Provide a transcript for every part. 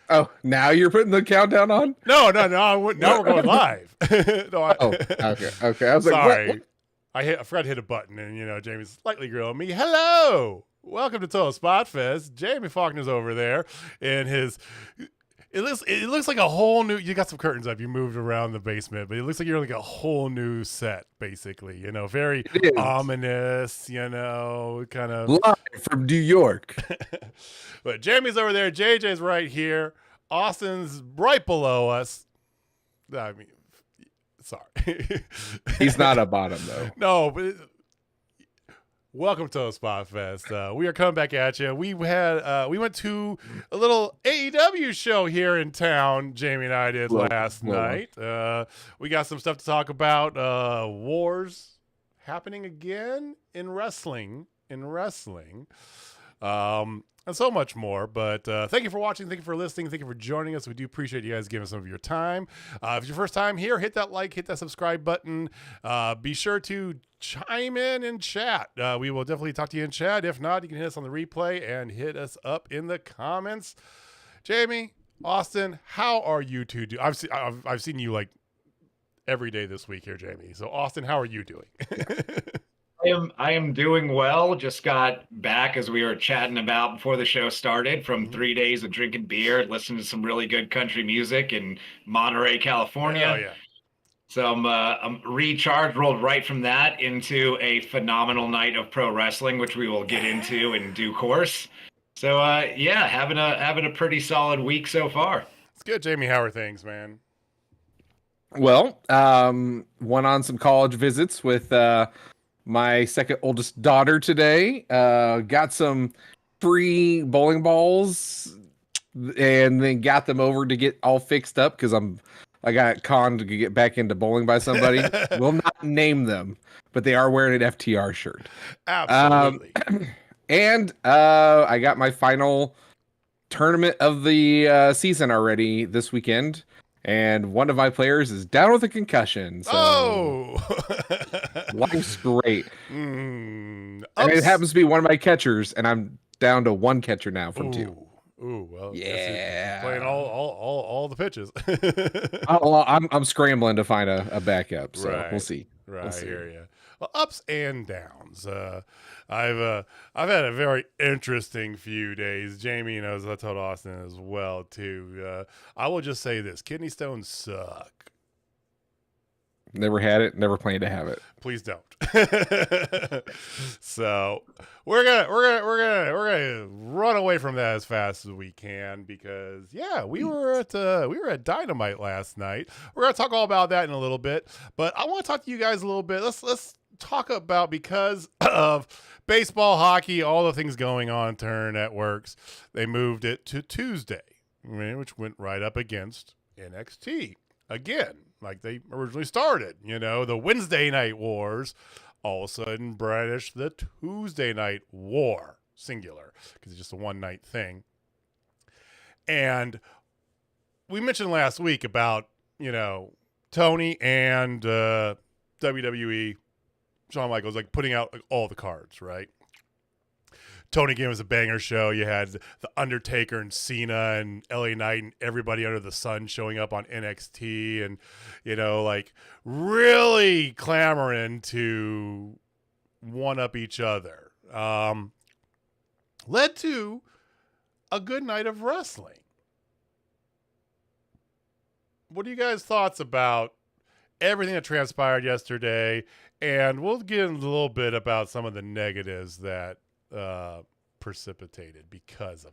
Oh, now you're putting the countdown on? No. Now we're going live. Okay. I was sorry. like, what? I forgot to hit a button, and Jamie's slightly grilling me. Hello, welcome to Total Spotfest. Jamie Faulkner's over there in his. It looks like a whole new. You got some curtains up. You moved around the basement, but it looks like you're like a whole new set, basically. Very ominous. Kind of live from New York. But Jamie's over there. JJ's right here. Austin's right below us. I mean, sorry. He's not a bottom though. No, but welcome to Spotfest. We are coming back at you. We went to a little AEW show here in town. Jamie and I did last night. We got some stuff to talk about. Wars happening again in wrestling. And so much more. But thank you for watching. Thank you for listening. Thank you for joining us. We do appreciate you guys giving us some of your time. If it's your first time here, hit that like, hit that subscribe button. Be sure to chime in chat. We will definitely talk to you in chat. If not, you can hit us on the replay and hit us up in the comments. Jamie, Austin, how are you two doing? I've seen you like every day this week here, Jamie. So Austin, how are you doing? I am doing well. Just got back as we were chatting about before the show started from 3 days of drinking beer, listening to some really good country music in Monterey, California. Oh yeah. So I'm recharged, rolled right from that into a phenomenal night of pro wrestling, which we will get into in due course. So yeah, having a pretty solid week so far. It's good, Jamie. How are things, man? Well, went on some college visits with my second oldest daughter today. Got some free bowling balls and then got them over to get all fixed up because I got conned to get back into bowling by somebody. Will not name them, but they are wearing an FTR shirt. Absolutely. And I got my final tournament of the season already this weekend. And one of my players is down with a concussion. So life's great. And it happens to be one of my catchers, and I'm down to one catcher now from two. Ooh, well, yeah, he's playing all the pitches. I'm scrambling to find a backup, so right. we'll see. Right, we'll see. I hear you. Well, ups and downs. I've had a very interesting few days. Jamie knows. I told Austin as well too. I will just say this: kidney stones suck. Never had it. Never plan to have it. Please don't. So we're gonna run away from that as fast as we can because we were at Dynamite last night. We're gonna talk all about that in a little bit, but I want to talk to you guys a little bit. Let's talk about, because of baseball, hockey, all the things going on Turner Networks, they moved it to Tuesday, which went right up against NXT again, like they originally started. The Wednesday Night Wars all of a sudden brandished the Tuesday Night War, singular, because it's just a one-night thing. And we mentioned last week about, Tony and WWE, Shawn Michaels, like putting out all the cards, right? Tony gave us a banger show. You had The Undertaker and Cena and LA Knight and everybody under the sun showing up on NXT and, really clamoring to one-up each other. Led to a good night of wrestling. What are you guys' thoughts about everything that transpired yesterday? And we'll get into a little bit about some of the negatives that precipitated because of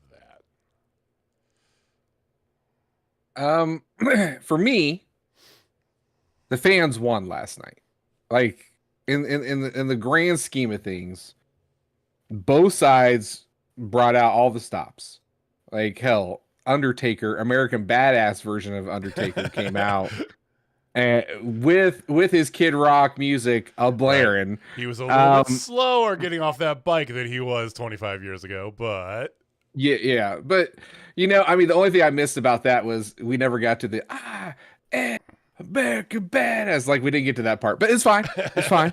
that. For me, the fans won last night. Like in the grand scheme of things, both sides brought out all the stops. Like hell, Undertaker, American Badass version of Undertaker came out. And with his Kid Rock music blaring. Right. He was a little bit slower getting off that bike than he was 25 years ago, but yeah. But the only thing I missed about that was we never got to the American Badass. Like we didn't get to that part, but it's fine. It's fine.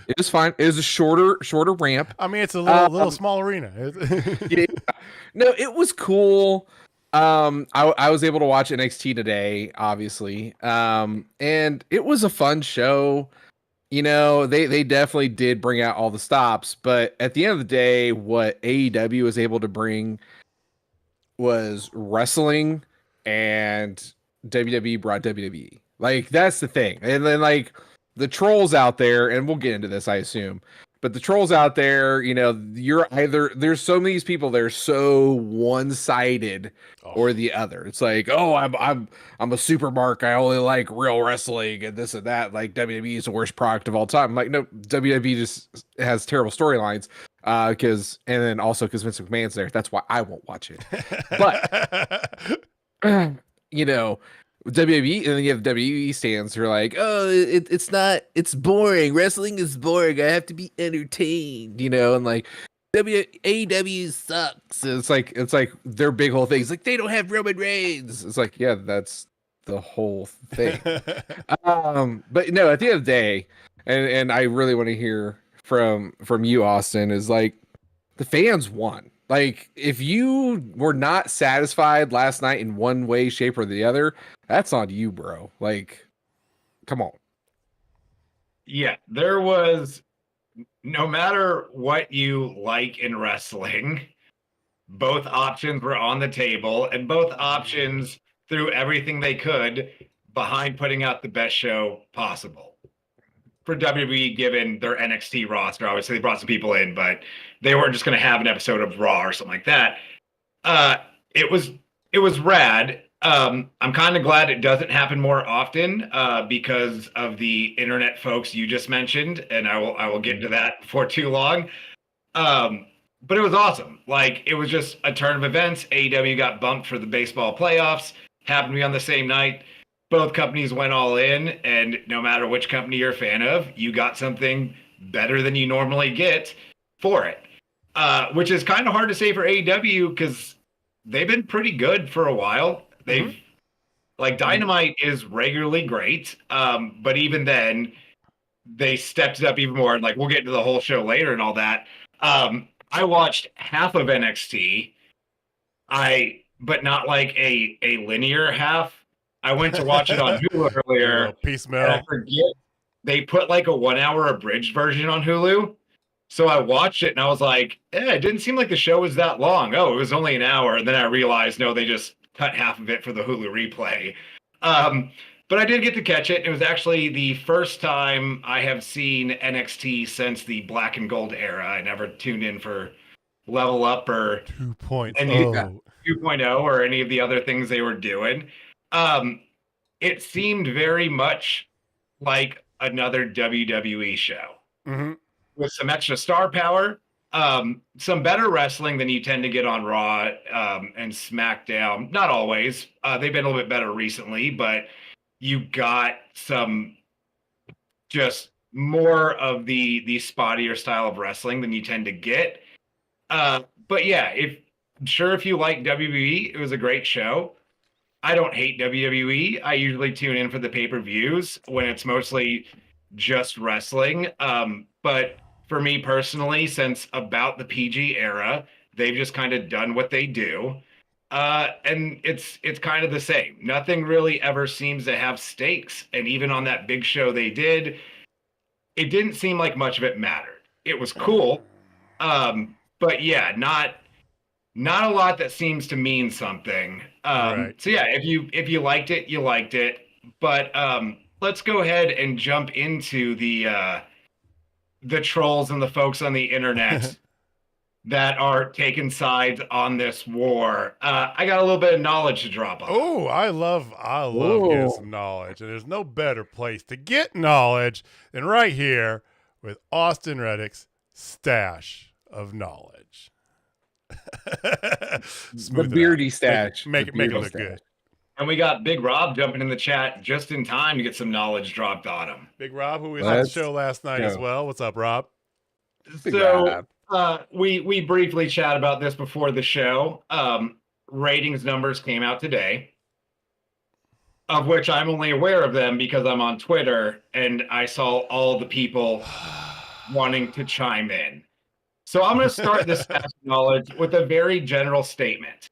It was fine. It was a shorter ramp. I mean, it's a little small arena. Yeah. No, it was cool. I was able to watch NXT today, obviously. And it was a fun show. They definitely did bring out all the stops, but at the end of the day, what AEW was able to bring was wrestling, and WWE brought WWE. Like, that's the thing. And then, like, the trolls out there, and we'll get into this, I assume, but the trolls out there, you're either, there's so many people that are so one-sided or the other. It's like, oh, I'm a super mark. I only like real wrestling and this and that. Like WWE is the worst product of all time. I'm like, no, WWE just has terrible storylines. Because Vince McMahon's there. That's why I won't watch it. But WWE, and then you have WWE stands who are like, oh, it's boring. Wrestling is boring. I have to be entertained, and like AEW sucks. It's like their big whole thing. It's like they don't have Roman Reigns. It's like, yeah, that's the whole thing. But no, at the end of the day, and I really want to hear from you, Austin, is like the fans won. Like, if you were not satisfied last night in one way, shape, or the other, that's on you, bro. Like, come on. Yeah, there was no matter what you like in wrestling, both options were on the table, and both options threw everything they could behind putting out the best show possible. For WWE, given their NXT roster, obviously they brought some people in, but they weren't just going to have an episode of Raw or something like that. It was rad. I'm kind of glad it doesn't happen more often because of the internet folks you just mentioned, and I will get into that before too long. But it was awesome. Like, it was just a turn of events. AEW got bumped for the baseball playoffs. Happened to be on the same night. Both companies went all in, and no matter which company you're a fan of, you got something better than you normally get for it. Which is kind of hard to say for AEW because they've been pretty good for a while. They've like Dynamite is regularly great, but even then, they stepped it up even more. And like we'll get into the whole show later and all that. I watched half of NXT. But not like a linear half. I went to watch it on Hulu earlier. Piecemeal. And I forget they put like a 1 hour abridged version on Hulu. So I watched it and I was like, it didn't seem like the show was that long. Oh, it was only an hour. And then I realized, no, they just cut half of it for the Hulu replay. But I did get to catch it. It was actually the first time I have seen NXT since the Black and Gold era. I never tuned in for Level Up or 2.0. 2.0 or any of the other things they were doing. It seemed very much like another WWE show with some extra star power, some better wrestling than you tend to get on Raw and SmackDown. Not always. They've been a little bit better recently, but you got some just more of the spottier style of wrestling than you tend to get. But yeah, if you like WWE, it was a great show. I don't hate WWE. I usually tune in for the pay-per-views when it's mostly just wrestling. But for me personally, since about the PG era, they've just kind of done what they do. And it's kind of the same. Nothing really ever seems to have stakes. And even on that big show they did, it didn't seem like much of it mattered. It was cool. But yeah, not a lot that seems to mean something. Right. So yeah, if you liked it, you liked it. But let's go ahead and jump into the trolls and the folks on the internet that are taking sides on this war. I got a little bit of knowledge to drop on. Oh, I love getting some knowledge, and there's no better place to get knowledge than right here with Austin Reddick's stash of knowledge. The beardy stash. Make it look good. And we got Big Rob jumping in the chat just in time to get some knowledge dropped on him. Big Rob, who was on the show last night as well. What's up, Rob? We briefly chat about this before the show. Ratings numbers came out today, of which I'm only aware of them because I'm on Twitter and I saw all the people wanting to chime in. So I'm going to start this knowledge with a very general statement.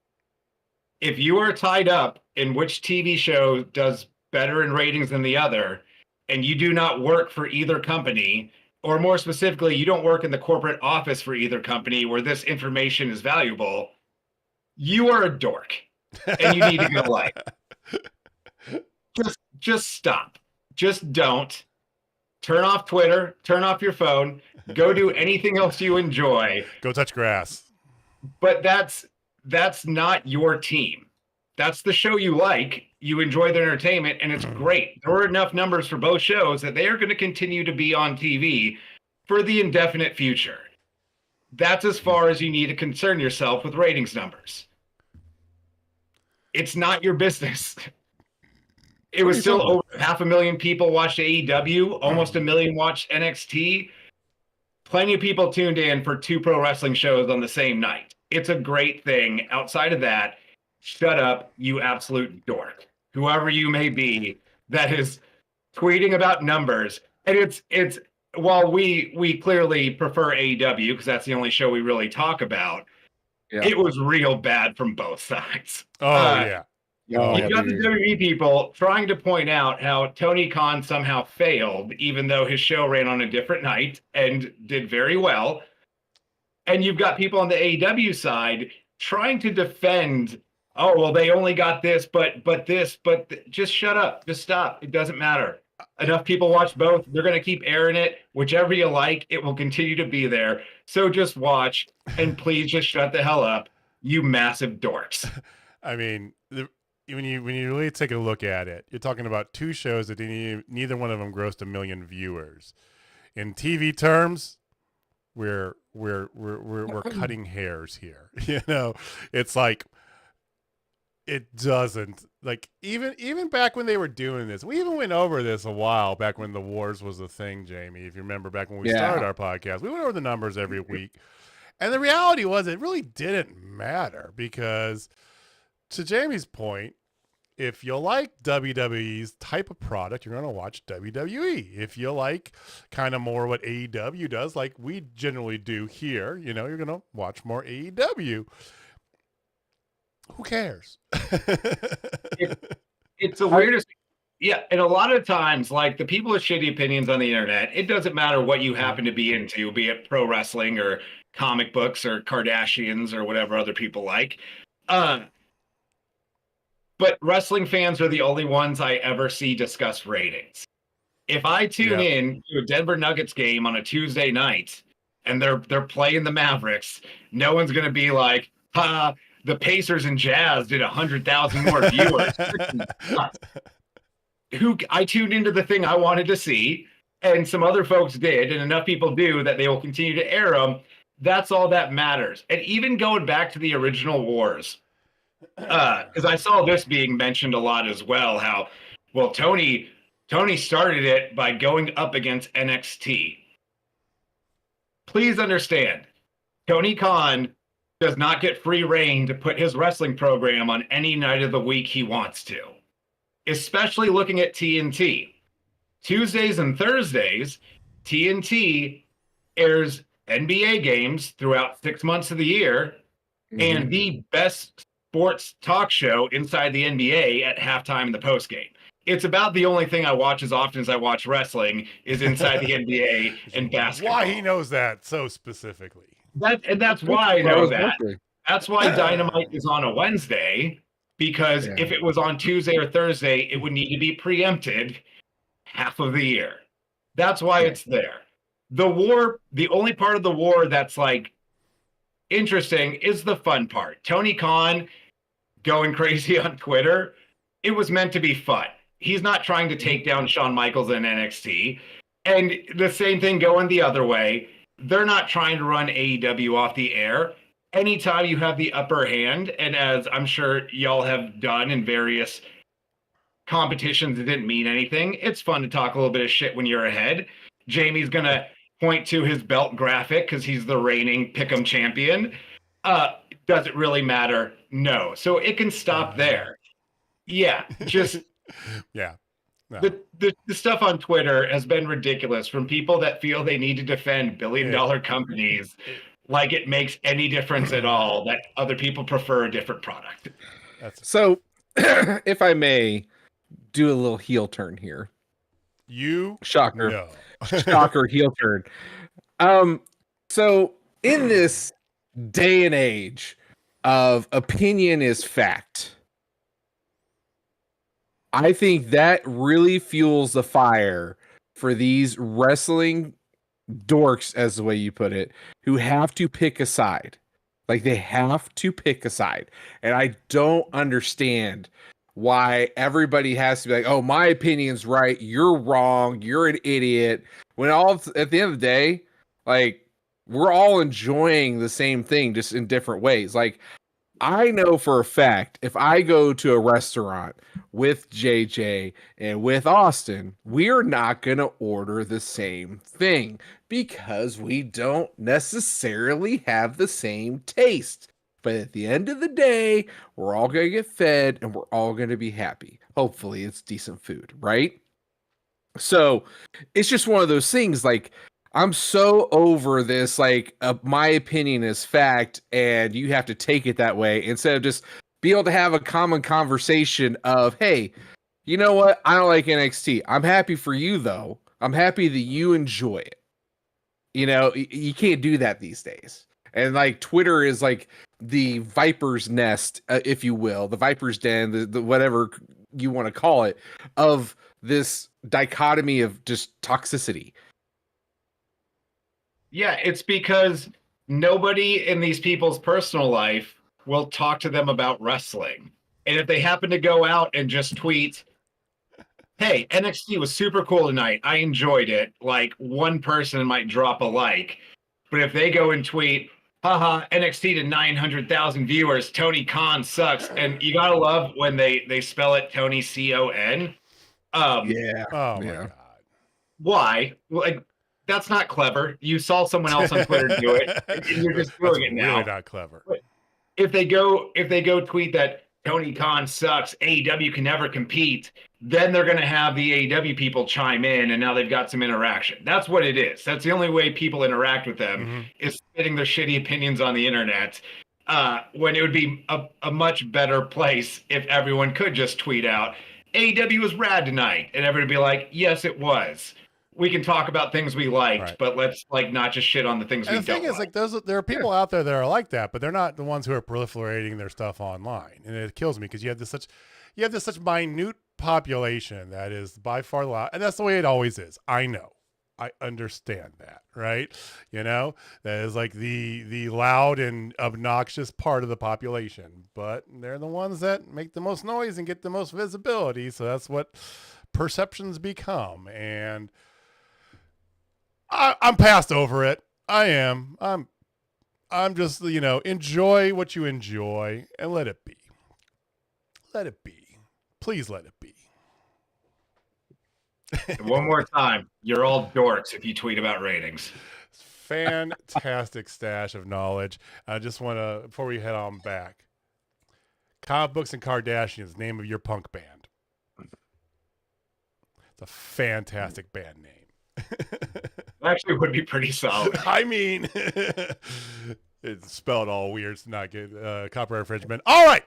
If you are tied up in which TV show does better in ratings than the other, and you do not work for either company, or more specifically, you don't work in the corporate office for either company where this information is valuable, you are a dork. And you need to go like, just stop. Just don't. Turn off Twitter, turn off your phone, go do anything else you enjoy. Go touch grass. But that's not your team. That's the show you like. You enjoy the entertainment, and it's great. There were enough numbers for both shows that they are going to continue to be on TV for the indefinite future. That's as far as you need to concern yourself with ratings numbers. It's not your business. It was still over 500,000 people watched AEW, almost 1 million watched NXT. Plenty of people tuned in for 2 pro wrestling shows on the same night. It's a great thing. Outside of that, shut up, you absolute dork. Whoever you may be that is tweeting about numbers. And it's while we clearly prefer AEW because that's the only show we really talk about, it was real bad from both sides. Oh, yeah. Oh, You've got the dude. WWE people trying to point out how Tony Khan somehow failed, even though his show ran on a different night and did very well. And you've got people on the AEW side trying to defend, oh, well, they only got this, just shut up. Just stop. It doesn't matter. Enough people watch both. They're going to keep airing it. Whichever you like, it will continue to be there. So just watch and please just shut the hell up, you massive dorks. I mean, when you really take a look at it, you're talking about two shows that neither one of them grossed 1 million viewers. In TV terms, we're cutting hairs here. You know, it's like it doesn't, like, even back when they were doing this, we even went over this a while back when the wars was a thing, Jamie. If you remember back when we started our podcast, we went over the numbers every week, and the reality was it really didn't matter because, to Jamie's point, if you like WWE's type of product, you're going to watch WWE. If you like kind of more what AEW does, like we generally do here, you know, you're going to watch more AEW. Who cares? It's the weirdest. Yeah, and a lot of times, like the people with shitty opinions on the internet, it doesn't matter what you happen to be into, be it pro wrestling or comic books or Kardashians or whatever other people like. But wrestling fans are the only ones I ever see discuss ratings. If I tune in to a Denver Nuggets game on a Tuesday night and they're playing the Mavericks, no one's going to be like, the Pacers and Jazz did 100,000 more viewers. I tuned into the thing I wanted to see, and some other folks did, and enough people do that they will continue to air them. That's all that matters. And even going back to the original wars, because I saw this being mentioned a lot as well, how, well, Tony started it by going up against NXT. Please understand, Tony Khan does not get free reign to put his wrestling program on any night of the week he wants to, especially looking at TNT. Tuesdays and Thursdays, TNT airs NBA games throughout 6 months of the year, and the best sports talk show inside the NBA at halftime and the postgame. It's about the only thing I watch as often as I watch wrestling is inside the NBA and basketball. Why he knows that so specifically. That's why I know that. That's why Dynamite is on a Wednesday, because if it was on Tuesday or Thursday, it would need to be preempted half of the year. That's why it's there. The war, the only part of the war that's like interesting is the fun part. Tony Khan going crazy on Twitter, it was meant to be fun. He's not trying to take down Shawn Michaels in NXT. And the same thing going the other way. They're not trying to run AEW off the air. Anytime you have the upper hand, and as I'm sure y'all have done in various competitions that didn't mean anything, it's fun to talk a little bit of shit when you're ahead. Jamie's going to point to his belt graphic because he's the reigning Pick'em champion. Does it really matter? No. So it can stop there. Yeah, just... yeah. No. The stuff on Twitter has been ridiculous from people that feel they need to defend billion-dollar companies like it makes any difference at all, that other people prefer a different product. So, if I may do a little heel turn here. Shocker. No. Shocker heel turn. So, in this day and age of opinion is fact, I think that really fuels the fire for these wrestling dorks, as the way you put it, who have to pick a side. Like, they have to pick a side. And I don't understand why everybody has to be like, oh, my opinion's right, you're wrong, you're an idiot. When at the end of the day, like, we're all enjoying the same thing, just in different ways. Like, I know for a fact, if I go to a restaurant with JJ and with Austin, we're not going to order the same thing because we don't necessarily have the same taste. But at the end of the day, we're all going to get fed and we're all going to be happy. Hopefully it's decent food, right? So it's just one of those things, like, I'm so over this, like, my opinion is fact, and you have to take it that way, instead of just be able to have a common conversation of, hey, you know what? I don't like NXT. I'm happy for you though. I'm happy that you enjoy it. You know, you can't do that these days. And like Twitter is like the viper's nest, if you will, the viper's den, the whatever you want to call it, of this dichotomy of just toxicity. Yeah, it's because nobody in these people's personal life will talk to them about wrestling. And if they happen to go out and just tweet, hey, NXT was super cool tonight, I enjoyed it, like one person might drop a like. But if they go and tweet, haha, NXT to 900,000 viewers, Tony Khan sucks. And you gotta love when they spell it Tony C-O-N. Yeah. Oh my God. Why? Like, that's not clever. You saw someone else on Twitter do it, and you're just doing it now. Really not clever. But if they go tweet that Tony Khan sucks, AEW can never compete, then they're going to have the AEW people chime in, and now they've got some interaction. That's what it is. That's the only way people interact with them, is spitting their shitty opinions on the internet. When it would be a much better place if everyone could just tweet out, AEW was rad tonight, and everybody would be like, yes, it was. We can talk about things we liked, but let's like not just shit on the things we don't. The thing is, like, there are people out there that are like that, but they're not the ones who are proliferating their stuff online, and it kills me because you have this such minute population that is by far loud, and that's the way it always is. I know, I understand that, right? You know, that is like the loud and obnoxious part of the population, but they're the ones that make the most noise and get the most visibility. So that's what perceptions become, and I'm past over it. I am. I'm just, you know, enjoy what you enjoy and let it be. Let it be. Please let it be. One more time. You're all dorks if you tweet about ratings. Fantastic stash of knowledge. I just want to, before we head on back, Comic Books and Kardashians, name of your punk band. It's a fantastic band name. Actually would be pretty solid. I mean, it's spelled all weird. It's not good. Copyright infringement. All right.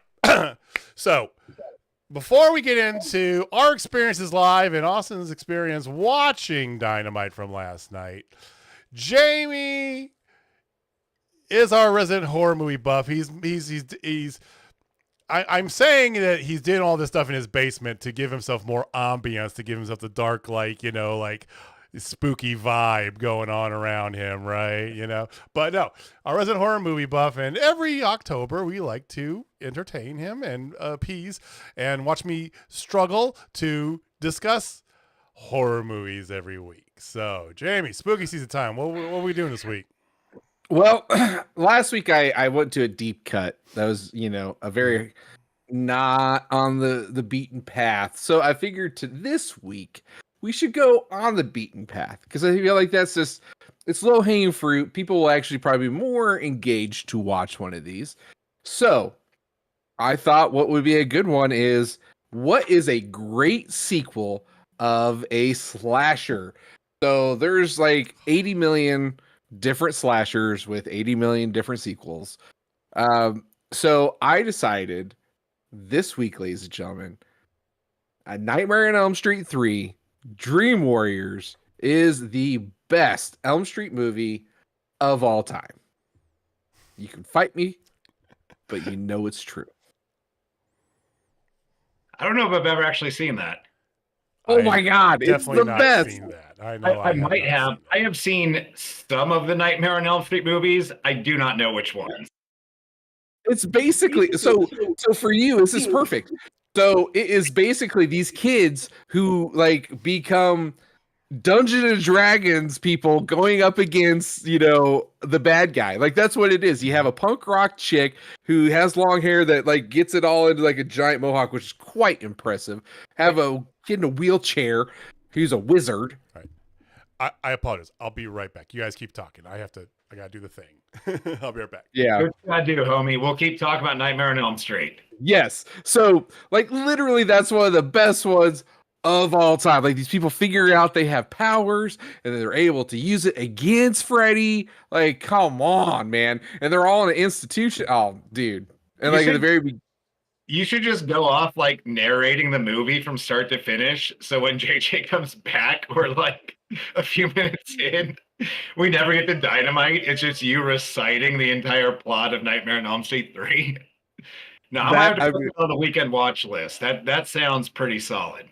So before we get into our experiences live and Austin's experience watching Dynamite from last night, Jamie is our resident horror movie buff. I'm saying that he's doing all this stuff in his basement to give himself more ambience, to give himself the dark, like, you know, like spooky vibe going on around him, right? You know, but no, our resident horror movie buff, and every October we like to entertain him and appease and watch me struggle to discuss horror movies every week. So, Jamie, spooky season time. What are we doing this week? Well, last week I went to a deep cut. That was, you know, a very not on the beaten path. So I figured to this week we should go on the beaten path, because I feel like that's just, it's low hanging fruit. People will actually probably be more engaged to watch one of these. So I thought what would be a good one is, what is a great sequel of a slasher? So there's like 80 million different slashers with 80 million different sequels. So I decided this week, ladies and gentlemen, A Nightmare on Elm Street 3 Dream Warriors is the best Elm Street movie of all time. You can fight me, but you know it's true. I don't know if I've ever actually seen that. Oh my God, it's the best. Seen that. I know I might have. I have seen some of the Nightmare on Elm Street movies. I do not know which ones. It's basically, so for you, this is perfect. So it is basically these kids who like become Dungeons and Dragons people going up against, you know, the bad guy. Like, that's what it is. You have a punk rock chick who has long hair that like gets it all into like a giant mohawk, which is quite impressive. Have a kid in a wheelchair who's a wizard. All right. I apologize. I'll be right back. You guys keep talking. I gotta do the thing. I'll be right back. Yeah. What I do, homie. We'll keep talking about Nightmare on Elm Street. Yes. So like literally that's one of the best ones of all time. Like, these people figure out they have powers and they're able to use it against Freddy. Like, come on, man. And they're all in an institution. Oh, dude. And like at the very beginning. You should just go off like narrating the movie from start to finish. So when JJ comes back, we're like a few minutes in. We never get to Dynamite. It's just you reciting the entire plot of Nightmare on Elm Street 3. No, I'm gonna have to put it on the weekend watch list. That sounds pretty solid.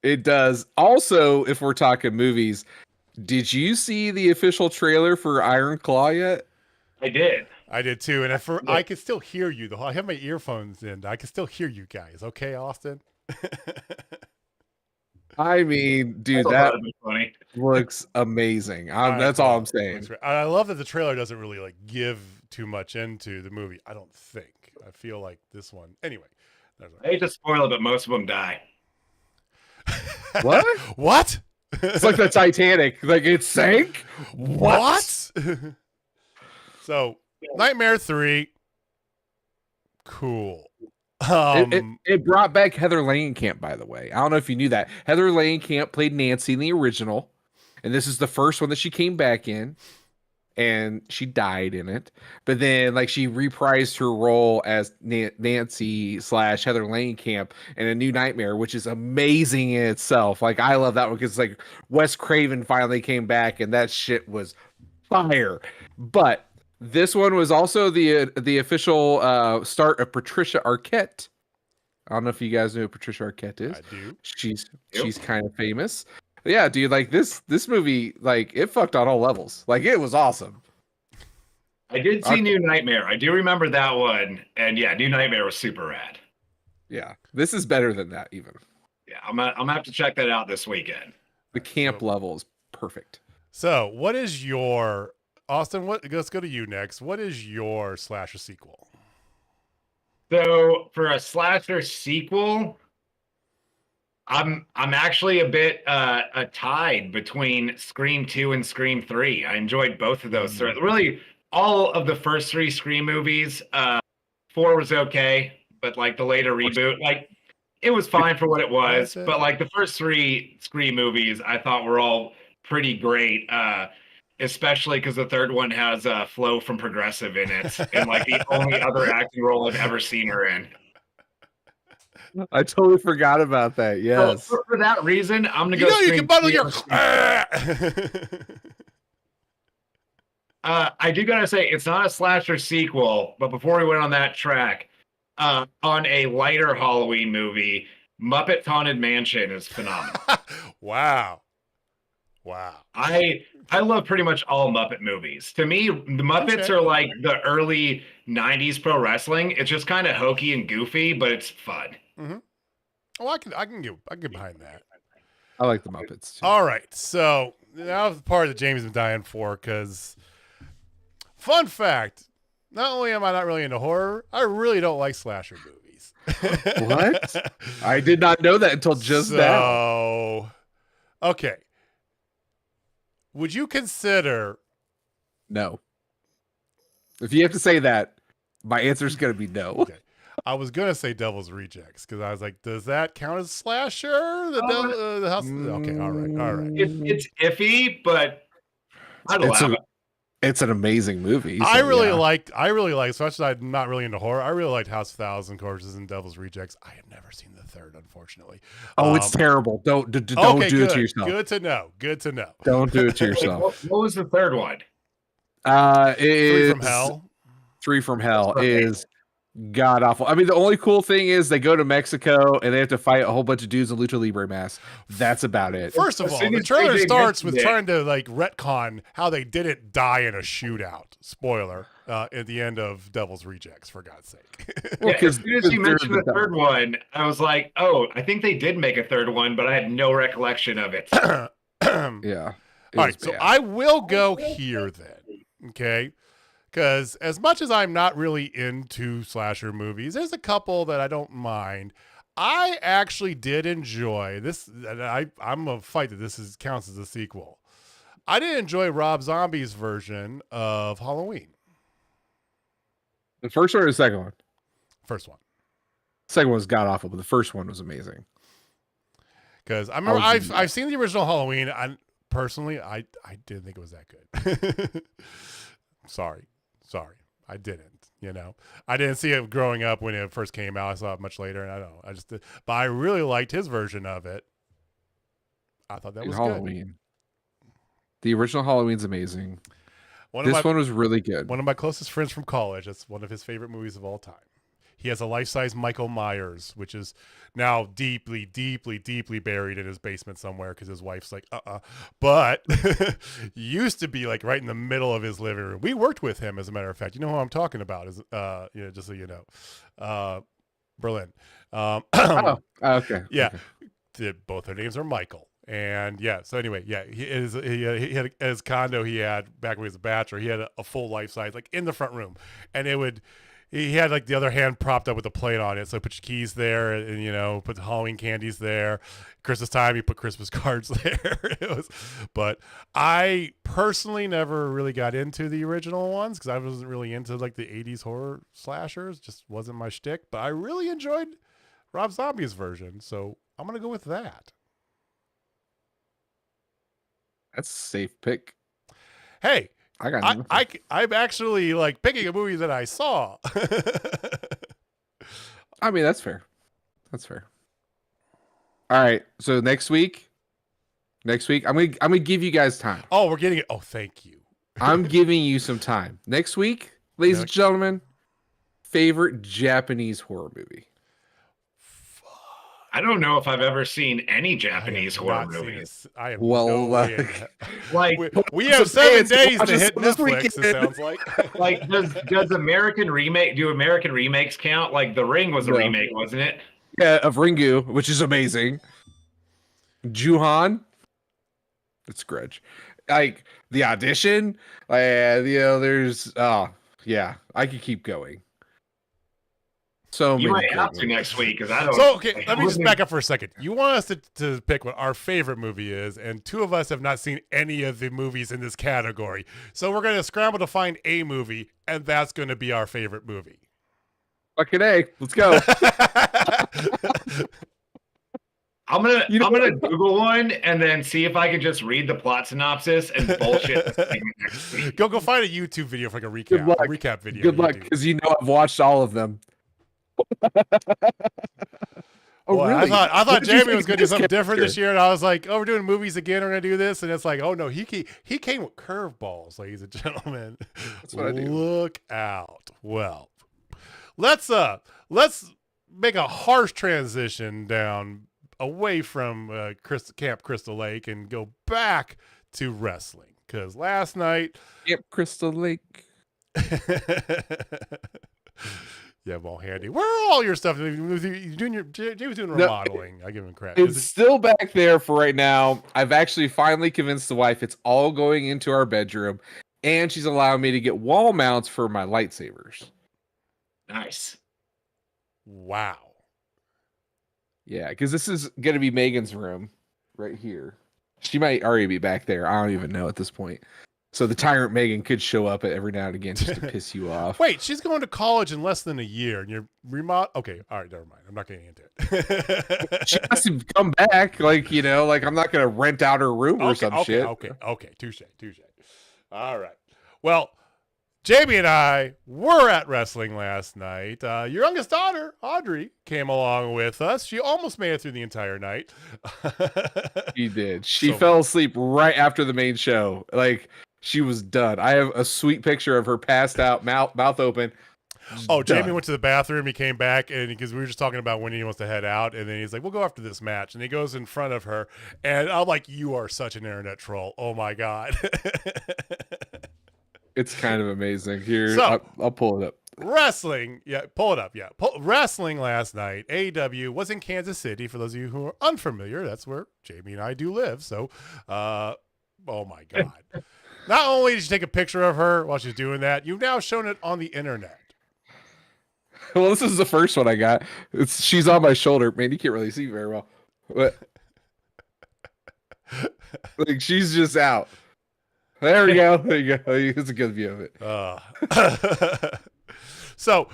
It does. Also, if we're talking movies, did you see the official trailer for Iron Claw yet? I did. I did too, and I could still hear you. I have my earphones in. I can still hear you guys. Okay, Austin. I mean, dude, that looks amazing. That's all I'm saying. I love that the trailer doesn't really like give too much into the movie. I don't think. I feel like this one. Anyway, I hate to spoil it, but most of them die. What? What? It's like the Titanic. Like it sank. What? So, Nightmare 3. Cool. It brought back Heather Langenkamp, by the way. I don't know if you knew that. Heather Langenkamp played Nancy in the original, and this is the first one that she came back in, and she died in it. But then, like, she reprised her role as Nancy / Heather Langenkamp in A New Nightmare, which is amazing in itself. Like, I love that one because, like, Wes Craven finally came back, and that shit was fire. But this one was also the official start of Patricia Arquette. I don't know if you guys know who Patricia Arquette is. I do. She's kind of famous. But yeah, dude, like this movie, like it fucked on all levels. Like it was awesome. I did see New Nightmare. I do remember that one, and yeah, New Nightmare was super rad. Yeah, this is better than that even. Yeah, I'm gonna have to check that out this weekend. The camp level is perfect. So, what is your Austin? Let's go to you next. What is your slasher sequel? So for a slasher sequel, I'm actually a bit tied between Scream 2 and Scream 3. I enjoyed both of those. So really, all of the first 3 Scream movies. 4 was okay, but like the later reboot, like it was fine for what it was. But like the first 3 Scream movies, I thought were all pretty great. Especially because the third one has Flo from Progressive in it, and like the only other acting role I've ever seen her in. I totally forgot about that. Yes. So for that reason, I'm gonna go. You can bundle your. I do gotta say it's not a slasher sequel, but before we went on that track, on a lighter Halloween movie, Muppets Haunted Mansion is phenomenal. Wow. I love pretty much all Muppet movies. To me, the Muppets are like the early 90s pro wrestling. It's just kind of hokey and goofy, but it's fun. Mm-hmm. Well, I can get behind that. I like the Muppets too. All right. So now the part that Jamie's been dying for, because fun fact, not only am I not really into horror, I really don't like slasher movies. What? I did not know that until just now. Okay. Would you consider? No. If you have to say that, my answer is going to be no. Okay. I was going to say Devil's Rejects because I was like, does that count as slasher? The house? Okay, all right. It's iffy, but I'd allow it. It's an amazing movie. So I really liked, as much as I'm not really into horror, I really liked House of Thousand Corpses and Devil's Rejects. I have never seen the third, unfortunately. Oh, it's terrible. Don't do it to yourself. Good to know. Don't do it to yourself. What was the third one? Three from Hell. Three from Hell is god awful. I mean, the only cool thing is they go to Mexico and they have to fight a whole bunch of dudes in lucha libre masks. That's about it. First of all, the trailer starts with trying to like retcon how they didn't die in a shootout. Spoiler at the end of Devil's Rejects, for God's sake. Well, as soon as you mentioned the third one, I was like, oh, I think they did make a third one, but I had no recollection of it. Yeah. All right, so I will go here then. Okay. Because as much as I'm not really into slasher movies, there's a couple that I don't mind. I actually did enjoy this. And I'm going to fight that this counts as a sequel. I did enjoy Rob Zombie's version of Halloween. The first one or the second one? First one. Second one was god awful, but the first one was amazing. Because I remember I've seen the original Halloween. Personally, I didn't think it was that good. Sorry. I didn't. I didn't see it growing up when it first came out. I saw it much later, and I don't know. But I really liked his version of it. I thought that was Halloween. good. The original Halloween's amazing. This one was really good. One of my closest friends from college. That's one of his favorite movies of all time. He has a life-size Michael Myers, which is now deeply, deeply, deeply buried in his basement somewhere because his wife's like, But used to be like right in the middle of his living room. We worked with him, as a matter of fact. You know who I'm talking about? Is just so you know, Berlin. Okay. Yeah, okay. Both their names are Michael. And yeah, so anyway, yeah, he had at his condo he had back when he was a bachelor. He had a full life size like in the front room, and he had like the other hand propped up with a plate on it. So put your keys there, and put the Halloween candies there. Christmas time, you put Christmas cards there. But I personally never really got into the original ones because I wasn't really into like the '80s horror slashers. Just wasn't my shtick. But I really enjoyed Rob Zombie's version, so I'm gonna go with that. That's a safe pick. Hey, I'm actually like picking a movie that I saw. I mean, that's fair. That's fair. All right. So next week, I'm gonna give you guys time. Oh, we're getting it. Oh, thank you. I'm giving you some time. Next week, ladies and gentlemen, favorite Japanese horror movie. I don't know if I've ever seen any Japanese horror movies. I have like we have 7 days to hit Netflix. It sounds like. Like does American remakes count? Like The Ring was a remake, wasn't it? Yeah, of Ringu, which is amazing. Juhan, it's Grudge. Like The Audition, there's yeah, I could keep going. So you might have to next week because I don't. So okay, let me just back up for a second. You want us to pick what our favorite movie is, and two of us have not seen any of the movies in this category. So we're going to scramble to find a movie, and that's going to be our favorite movie. Fucking A, let's go. I'm gonna Google one and then see if I can just read the plot synopsis and bullshit. Next week. Go find a YouTube video for like a recap video. Good luck, because I've watched all of them. Really? I thought Jamie was going to do something different this year, and I was like, "Oh, we're doing movies again. We're going to do this," and it's like, "Oh no, he came with curveballs, ladies and gentlemen. That's what I do. Look out!" Well, let's make a harsh transition down away from Camp Crystal Lake and go back to wrestling because last night, Camp Crystal Lake. Yeah, well, handy. Where are all your stuff? Jamie's doing remodeling. I give him credit. It's still back there for right now. I've actually finally convinced the wife it's all going into our bedroom, and she's allowing me to get wall mounts for my lightsabers. Nice. Wow. Yeah, because this is going to be Megan's room right here. She might already be back there. I don't even know at this point. So the tyrant Megan could show up every now and again just to piss you off. Wait, she's going to college in less than a year, and you're Okay, all right, never mind. I'm not getting into it. She has to come back, I'm not going to rent out her room or some shit. Okay, touche. All right. Well, Jamie and I were at wrestling last night. Your youngest daughter, Audrey, came along with us. She almost made it through the entire night. She did. She fell asleep right after the main show. She was done. I have a sweet picture of her passed out, mouth open. Oh, Jamie went to the bathroom. He came back, and because we were just talking about when he wants to head out, and then he's like, "We'll go after this match." And he goes in front of her, and I'm like, "You are such an internet troll! Oh my god!" It's kind of amazing. Here, so, I'll pull it up. Wrestling, yeah, pull it up, yeah. Wrestling last night, AEW was in Kansas City. For those of you who are unfamiliar, that's where Jamie and I do live. So, oh my god. Not only did you take a picture of her while she's doing that, you've now shown it on the internet. Well, this is the first one I got. She's on my shoulder. Man, you can't really see very well. But she's just out. There we go. There you go. It's a good view of it. So,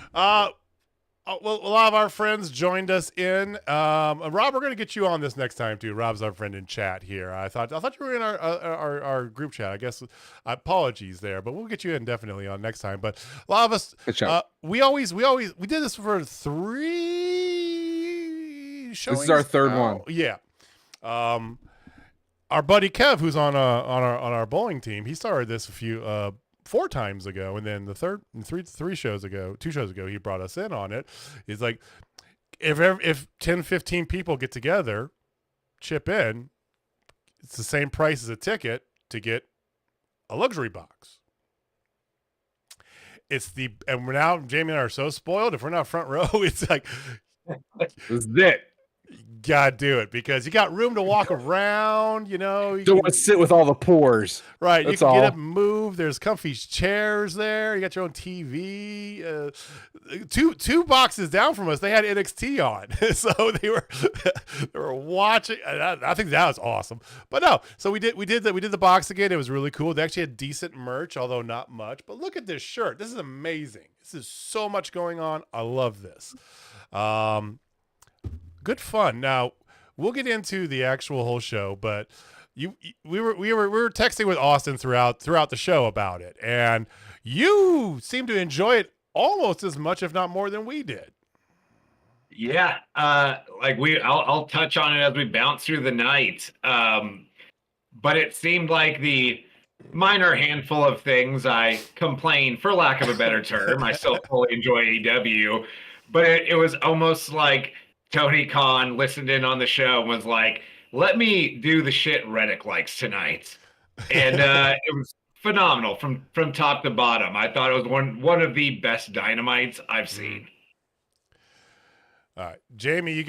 well, a lot of our friends joined us in. Rob, we're going to get you on this next time too. Rob's our friend in chat here. I thought you were in our group chat. I guess apologies there, but we'll get you in definitely on next time. But a lot of us, we did this for 3 shows. This is our third one. Yeah. Our buddy Kev, who's on our bowling team, he started this 4 times ago, and then the 2 shows ago, he brought us in on it. He's like, if 10, 15 people get together, chip in, it's the same price as a ticket to get a luxury box. And we're now, Jamie and I are so spoiled. If we're not front row, it's like, this is it. Gotta do it because you got room to walk around, you know. You don't want to sit with all the pores. Right. That's you can all. Get up and move. There's comfy chairs there. You got your own TV. Two boxes down from us, they had NXT on. So they were watching. I think that was awesome. But no, so we did the box again. It was really cool. They actually had decent merch, although not much. But look at this shirt. This is amazing. This is so much going on. I love this. Good fun. Now we'll get into the actual whole show, but we were texting with Austin throughout the show about it, and you seem to enjoy it almost as much, if not more, than we did. Yeah, I'll touch on it as we bounce through the night. But it seemed like the minor handful of things I complain, for lack of a better term. I still fully enjoy AEW, but it was almost like Tony Khan listened in on the show and was like, let me do the shit Reddick likes tonight. And it was phenomenal from top to bottom. I thought it was one of the best Dynamites I've seen. All right, Jamie,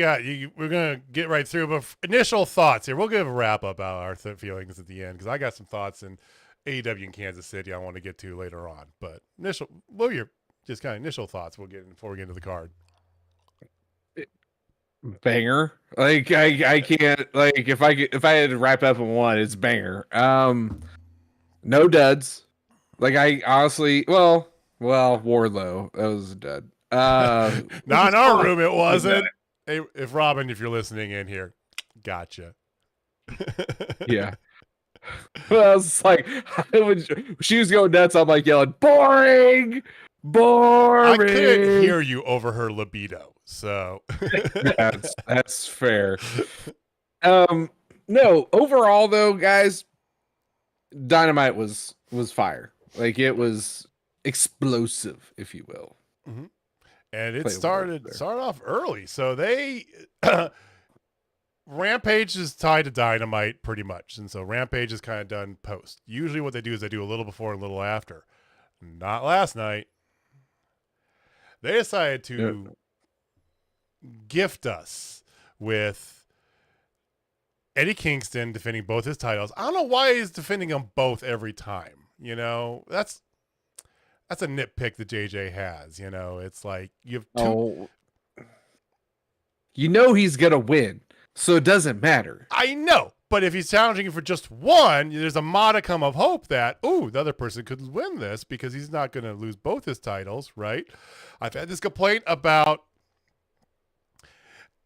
we're going to get right through, but initial thoughts here. We'll give a wrap up about our feelings at the end, because I got some thoughts in AEW in Kansas City I want to get to later on. But what are your just kind of initial thoughts before we get into the card? Banger. Like I can't, like, if I had to wrap up in one, it's banger. No duds. Like, I honestly, well, Wardlow, that was a dud. Not in our room, it wasn't. Hey, if you're listening in here, gotcha. Yeah. Well, I was like, she was going nuts. I'm like yelling, boring. I couldn't hear you over her libido, so that's fair. No, overall though, guys, Dynamite was fire. Like, it was explosive, if you will. Mm-hmm. And it started off early, so they Rampage is tied to Dynamite pretty much, and so Rampage is kind of done post. Usually what they do is they do a little before and a little after. Not last night. They decided to gift us with Eddie Kingston defending both his titles. I don't know why he's defending them both every time. You know, that's a nitpick that JJ has. You know, it's like you have two. Oh. You know he's gonna win, so it doesn't matter. I know, but if he's challenging you for just one, there's a modicum of hope that, the other person could win this because he's not going to lose both his titles, right? I've had this complaint about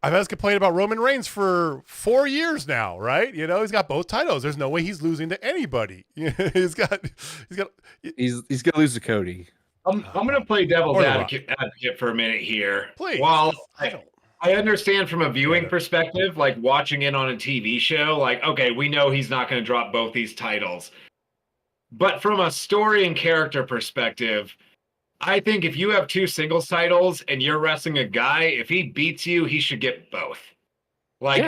Roman Reigns for 4 years now, right? You know, he's got both titles. There's no way he's losing to anybody. he's gonna lose to Cody. I'm gonna play devil's advocate for a minute here. Please. While I understand from a viewing perspective, like watching in on a TV show, like, okay, we know he's not going to drop both these titles. But from a story and character perspective, I think if you have 2 singles titles and you're wrestling a guy, if he beats you, he should get both. Like,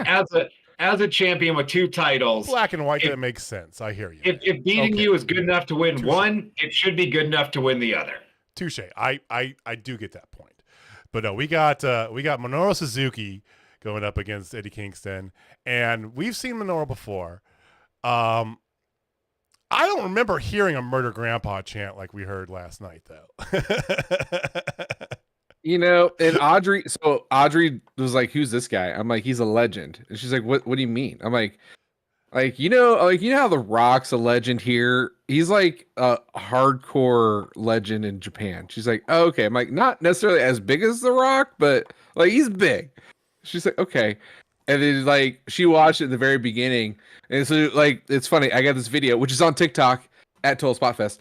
as a champion with 2 titles, black and white, that makes sense. I hear you. If beating you is good enough to win one, it should be good enough to win the other. Touche. I do get that point. But no, we got Minoru Suzuki going up against Eddie Kingston, and we've seen Minoru before. I don't remember hearing a Murder Grandpa chant like we heard last night, though. You know, and Audrey was like, "Who's this guy?" I'm like, "He's a legend." And she's like, "What do you mean?" I'm like, Like, you know how The Rock's a legend here? He's like a hardcore legend in Japan. She's like, oh, okay. I'm like, not necessarily as big as The Rock, but like he's big. She's like, okay. And then like she watched it in the very beginning. And so like it's funny, I got this video, which is on TikTok at Total Spotfest.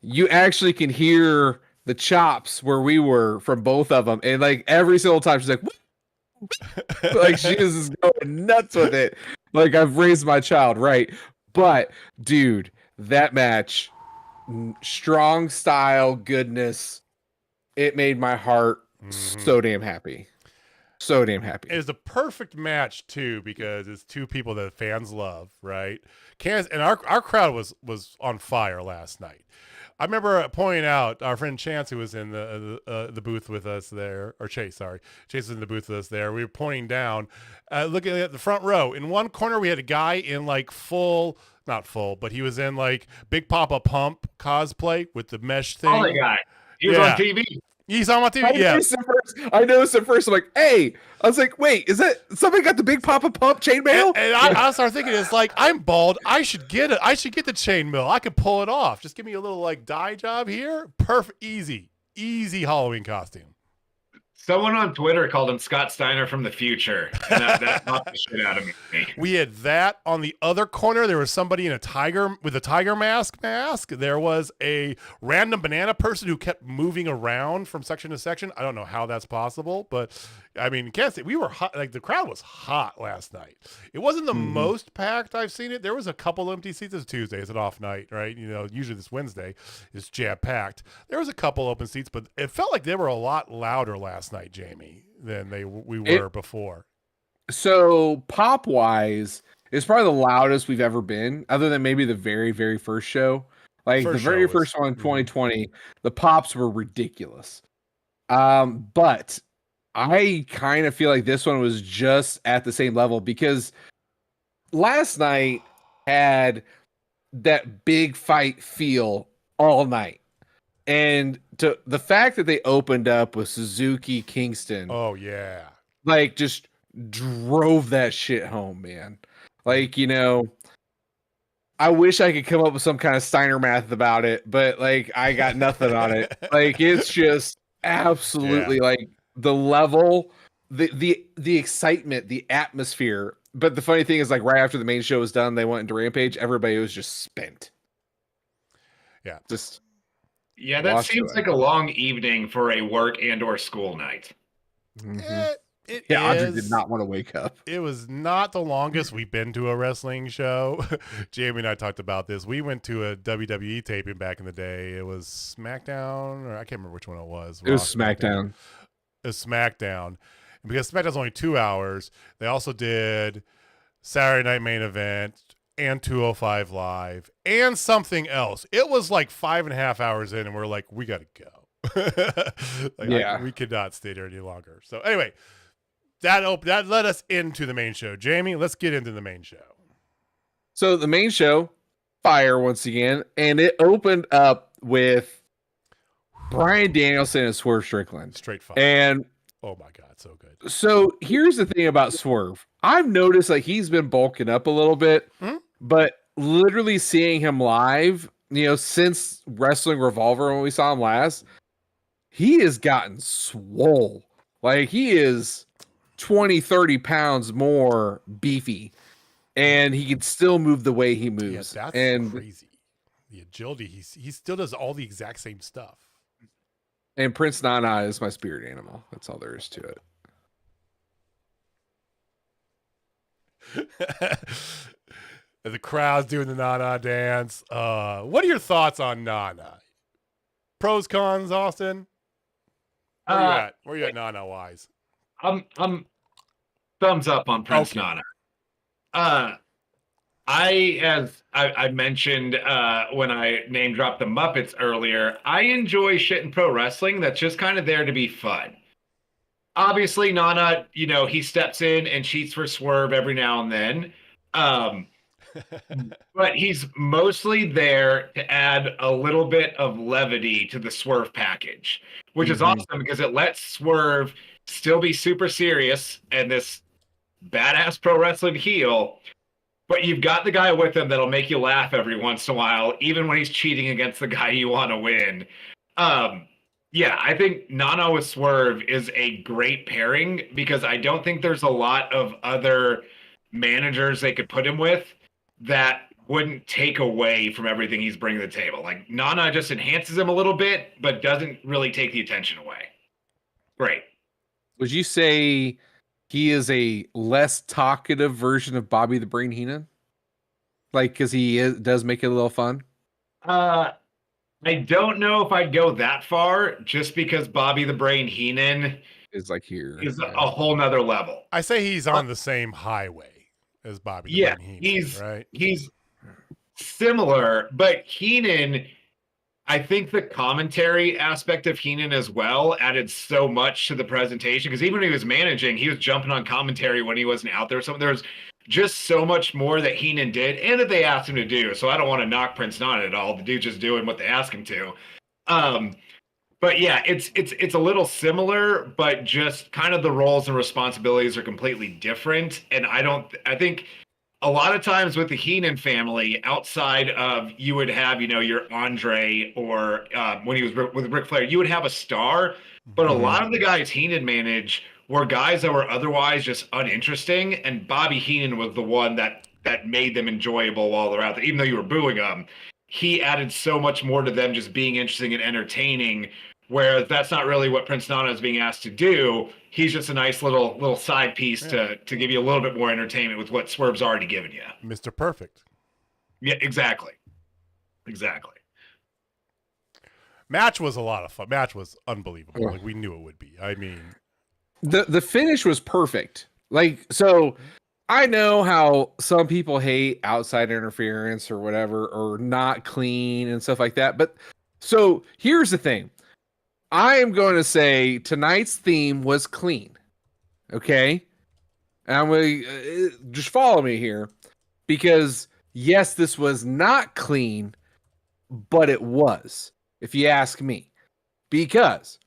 You actually can hear the chops where we were from both of them. And like every single time she's like, like she is just going nuts with it. Like I've raised my child, right? But dude, that match, strong style goodness, it made my heart so damn happy. So damn happy. It's the perfect match too because it's two people that fans love, right? Kansas and our crowd was on fire last night. I remember pointing out our friend Chance, who was in the booth with us there, or Chase was in the booth with us there. We were pointing down, looking at the front row. In one corner, we had a guy in like not full, but he was in like Big Papa Pump cosplay with the mesh thing. Oh, the guy. He was on TV. He's on my TV. Yeah. I noticed at first. I'm like, hey. I was like, wait, is that somebody got the Big Papa Pump chainmail? And I started thinking, it's like, I'm bald. I should get it. I should get the chainmail. I could pull it off. Just give me a little like dye job here. Perfect, easy Halloween costume. Someone on Twitter called him Scott Steiner from the future. And that knocked the shit out of me. We had that on the other corner. There was somebody in a tiger mask. There was a random banana person who kept moving around from section to section. I don't know how that's possible, but I mean, can't say we were hot. Like the crowd was hot last night. It wasn't the most packed I've seen it. There was a couple empty seats. It's Tuesday. It's an off night, right? Usually this Wednesday is jam packed. There was a couple open seats, but it felt like they were a lot louder last night, Jamie, than we were before. So pop wise, it's probably the loudest we've ever been, other than maybe the very, very first show. Like the very first one in 2020, the pops were ridiculous. But I kind of feel like this one was just at the same level because last night had that big fight feel all night. And to the fact that they opened up with Suzuki Kingston. Oh, yeah. Like just drove that shit home, man. Like, I wish I could come up with some kind of Steiner math about it, but like I got nothing on it. Like it's just absolutely like the level, the excitement, the atmosphere. But the funny thing is, like right after the main show was done, they went into Rampage. Everybody was just spent. Yeah, that seems like a long evening for a work and/or school night. Audrey did not want to wake up. It was not the longest we've been to a wrestling show. Jamie and I talked about this. We went to a WWE taping back in the day. It was SmackDown, or I can't remember which one it was. It was SmackDown. It was SmackDown. And because SmackDown's only 2 hours, they also did Saturday Night Main Event and 205 Live and something else. It was like 5.5 hours in, and we're like, we got to go. We could not stay there any longer. So anyway, that led us into the main show. Jamie, let's get into the main show. So the main show, fire once again, and it opened up with Bryan Danielson and Swerve Strickland. Straight fire. And oh my God, so good. So here's the thing about Swerve. I've noticed like he's been bulking up a little bit, but literally seeing him live, since Wrestling Revolver when we saw him last, he has gotten swole. Like he is 20-30 pounds more beefy, and he can still move the way he moves. Yeah, that's crazy. The agility, he still does all the exact same stuff. And Prince Nana is my spirit animal. That's all there is to it. The crowd's doing the Nana dance. What are your thoughts on Nana? Pros, cons, Austin? Where you at? Where you at Nana wise? I'm thumbs up on Prince Nana. As I mentioned when I name dropped the Muppets earlier, I enjoy shit in pro wrestling that's just kind of there to be fun. Obviously, Nana, he steps in and cheats for Swerve every now and then. But he's mostly there to add a little bit of levity to the Swerve package, which is awesome because it lets Swerve still be super serious and this badass pro wrestling heel, but you've got the guy with him that'll make you laugh every once in a while, even when he's cheating against the guy you want to win. Yeah, I think Nana with Swerve is a great pairing because I don't think there's a lot of other managers they could put him with that wouldn't take away from everything he's bringing to the table. Like Nana just enhances him a little bit, but doesn't really take the attention away. Great. Would you say he is a less talkative version of Bobby the Brain Heenan? Like, because does make it a little fun? I don't know if I'd go that far just because Bobby the Brain Heenan is like here. Is a whole nother level. I say he's on the same highway as Bobby the Brain Heenan, right? He's similar, but Heenan, I think the commentary aspect of Heenan as well added so much to the presentation because even when he was managing, he was jumping on commentary when he wasn't out there. So there was just so much more that Heenan did and that they asked him to do. So I don't want to knock Prince Nana at all. The dude's just doing what they ask him to. But yeah, it's a little similar, but just kind of the roles and responsibilities are completely different. And I think a lot of times with the Heenan family, outside of you would have, your Andre or when he was with Ric Flair, you would have a star. But a lot of the guys Heenan managed were guys that were otherwise just uninteresting. And Bobby Heenan was the one that made them enjoyable while they're out there. Even though you were booing them, he added so much more to them just being interesting and entertaining. Whereas that's not really what Prince Nana is being asked to do. He's just a nice little side piece to give you a little bit more entertainment with what Swerve's already given you. Mr. Perfect. Yeah, exactly. Match was a lot of fun. Match was unbelievable. Like we knew it would be. I mean, the finish was perfect. Like, so I know how some people hate outside interference or whatever, or not clean and stuff like that. But so here's the thing. I am going to say tonight's theme was clean. Okay? And I'm going to just follow me here because yes, this was not clean, but it was, if you ask me, because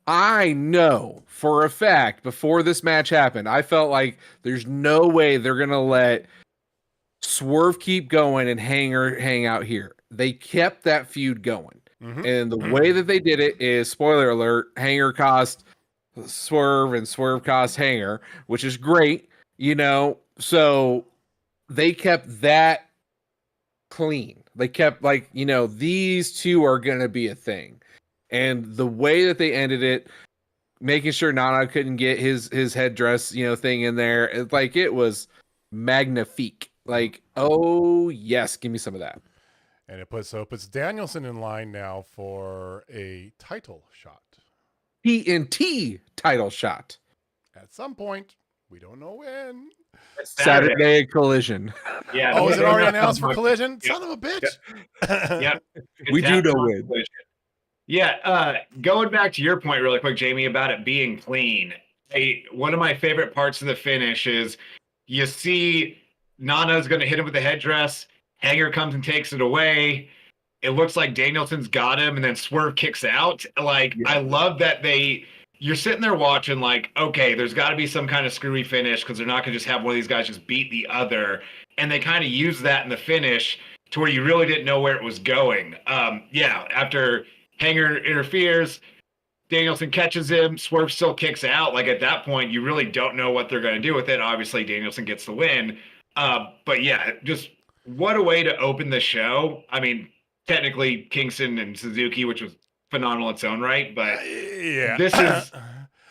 I know for a fact before this match happened, I felt like there's no way they're going to let Swerve keep going and Hanger hang out here. They kept that feud going. And the way that they did it is, spoiler alert, Hanger cost Swerve and Swerve cost Hanger, which is great, so they kept that clean. They kept these two are going to be a thing. And the way that they ended it, making sure Nana couldn't get his headdress, thing in there, it was magnifique. Like, oh yes, give me some of that. And it puts Danielson in line now for a title shot. TNT title shot. At some point. We don't know when. Saturday Collision. Yeah. Oh, is it already announced for Collision? Son of a bitch. Yep. We do know when. Yeah. Going back to your point really quick, Jamie, about it being clean. One of my favorite parts of the finish is you see Nana's going to hit him with the headdress. Hanger comes and takes it away. It looks like Danielson's got him, and then Swerve kicks out. I love that you're sitting there watching okay, there's got to be some kind of screwy finish because they're not going to just have one of these guys just beat the other. And they kind of use that in the finish to where you really didn't know where it was going. After Hanger interferes, Danielson catches him, Swerve still kicks out. At that point, you really don't know what they're going to do with it. Obviously, Danielson gets the win. But yeah, just what a way to open the show. I mean, technically Kingston and Suzuki, which was phenomenal in its own right, but this is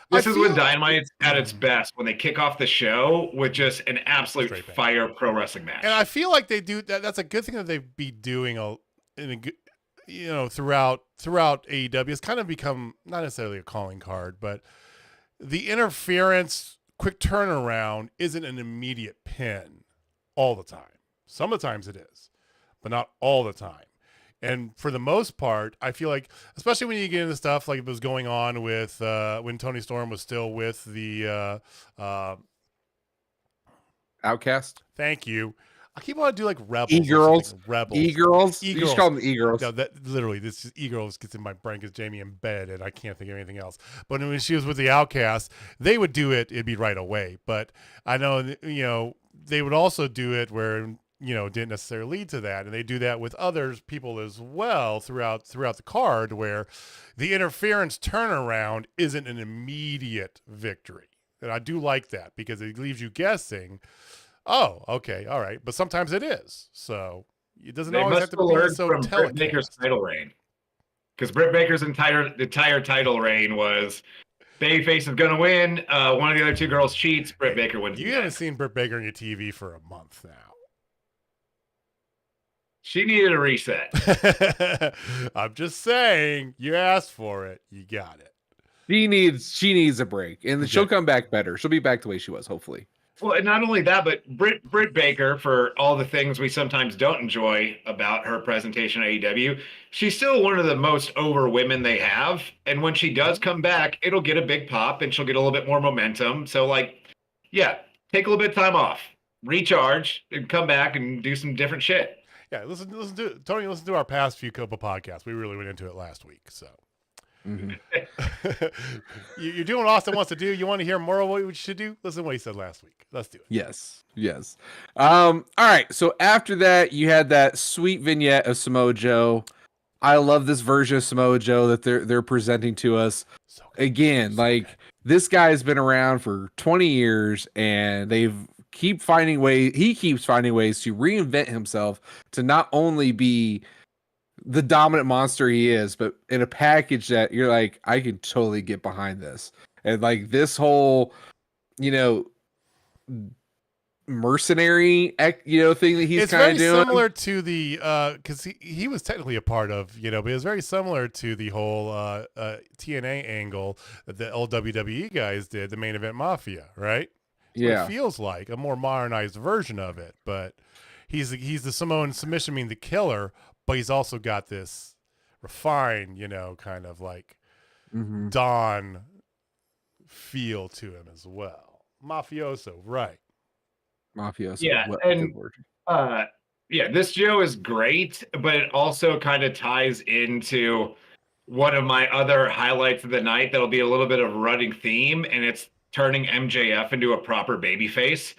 when Dynamite's at its best, when they kick off the show with just an absolute fire pro wrestling match. And I feel like they do that. That's a good thing that they be doing throughout AEW. It's kind of become not necessarily a calling card, but the interference, quick turnaround isn't an immediate pin all the time. Some of the times it is, but not all the time. And for the most part, I feel like, especially when you get into stuff like it was going on with when Tony Storm was still with the Outcast. Thank you. I keep wanting to do like Rebels. E-girls. Rebels. E-girls. You just call them E-girls. No, that literally, this E-girls gets in my brain because Jamie in bed and I can't think of anything else. But when she was with the Outcasts, they would do it. It'd be right away. But I know, they would also do it where, it didn't necessarily lead to that. And they do that with other people as well throughout the card, where the interference turnaround isn't an immediate victory. And I do like that because it leaves you guessing, oh, okay, all right. But sometimes it is. So it doesn't always have to be so from Britt Baker's title reign. Because Britt Baker's entire title reign was babyface is going to win. One of the other two girls cheats. Britt Baker wins. You haven't seen Britt Baker on your TV for a month now. She needed a reset. I'm just saying, you asked for it. You got it. She needs a break, and she'll come back better. She'll be back the way she was, hopefully. Well, and not only that, but Britt Baker, for all the things we sometimes don't enjoy about her presentation at AEW, she's still one of the most over women they have. And when she does come back, it'll get a big pop, and she'll get a little bit more momentum. So, take a little bit of time off, recharge, and come back and do some different shit. Yeah, listen to our past few couple podcasts. We really went into it last week, so. Mm-hmm. You're doing what Austin wants to do. You want to hear more of what we should do? Listen to what he said last week. Let's do it. Yes. All right. So after that, you had that sweet vignette of Samoa Joe. I love this version of Samoa Joe that they're presenting to us. Again, this guy's been around for 20 years, and he keeps finding ways to reinvent himself to not only be the dominant monster he is, but in a package that you're like, I can totally get behind this. And this whole, mercenary, thing that he's kind of doing. It's very similar to the, because he was technically a part of, but it was very similar to the whole TNA angle that the old WWE guys did, the Main Event Mafia, right? It feels like a more modernized version of it, but he's the Samoan submission mean the killer, but he's also got this refined, kind of Don feel to him as well. Mafioso, right? Mafioso. Yeah, this Joe is great, but it also kind of ties into one of my other highlights of the night that'll be a little bit of a running theme, and it's turning MJF into a proper babyface.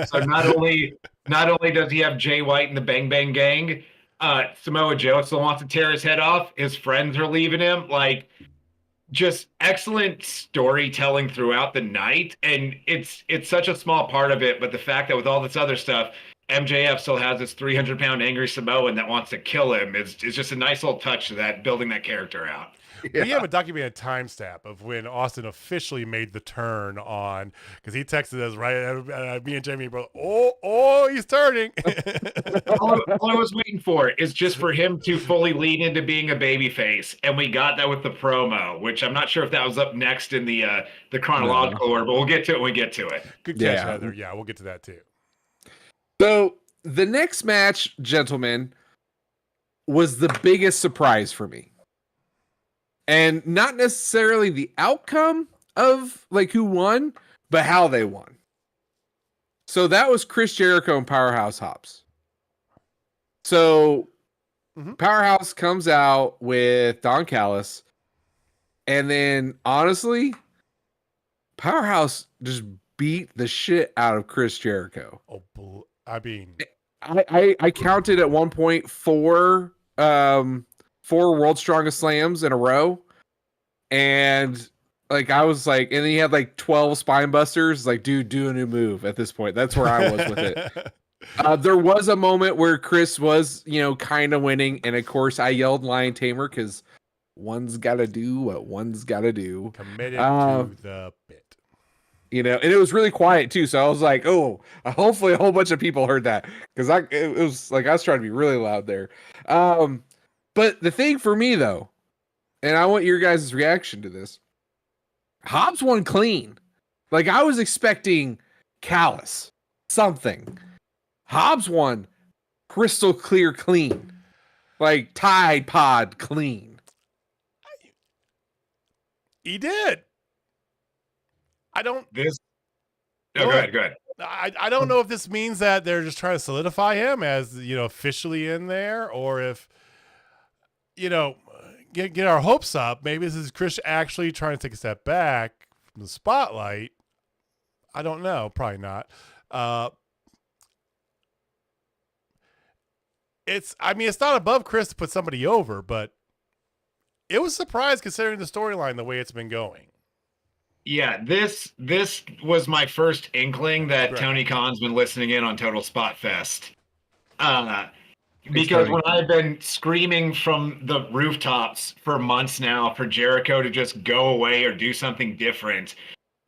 So not only does he have Jay White and the Bang Bang Gang, Samoa Joe still wants to tear his head off. His friends are leaving him. Just excellent storytelling throughout the night, and it's such a small part of it. But the fact that with all this other stuff, MJF still has this 300-pound angry Samoan that wants to kill him is just a nice little touch to that, building that character out. Yeah. We have a documented timestamp of when Austin officially made the turn on, because he texted us right. Me and Jamie both. Oh, he's turning. all I was waiting for is just for him to fully lean into being a babyface, and we got that with the promo, which I'm not sure if that was up next in the chronological order, but we'll get to it when we get to it. Good catch, Heather. Yeah, we'll get to that too. So the next match, gentlemen, was the biggest surprise for me. And not necessarily the outcome of who won, but how they won. So that was Chris Jericho and Powerhouse Hobbs. So Powerhouse comes out with Don Callis. And then honestly, Powerhouse just beat the shit out of Chris Jericho. Oh, I mean, I counted at one point four World's Strongest Slams in a row, and I was and then he had 12 spine busters. Dude, do a new move at this point. That's where I was with it. There was a moment where Chris was kind of winning, and of course I yelled Lion Tamer because one's got to do what one's got to do. Committed to the bit. And it was really quiet too. So I was like, oh, hopefully a whole bunch of people heard that, because it was I was trying to be really loud there. But the thing for me, though, and I want your guys' reaction to this, Hobbs won clean. I was expecting Callis, something. Hobbs won crystal clear clean. Tide Pod clean. He did. I don't... Go ahead. I don't know if this means that they're just trying to solidify him as, officially in there, or if, get our hopes up. Maybe this is Chris actually trying to take a step back from the spotlight. I don't know. Probably not. It's not above Chris to put somebody over, but it was a surprise considering the storyline, the way it's been going. Yeah, this was my first inkling that Right. Tony Khan's been listening in on Total Spotfest. Because when I've been screaming from the rooftops for months now for Jericho to just go away or do something different,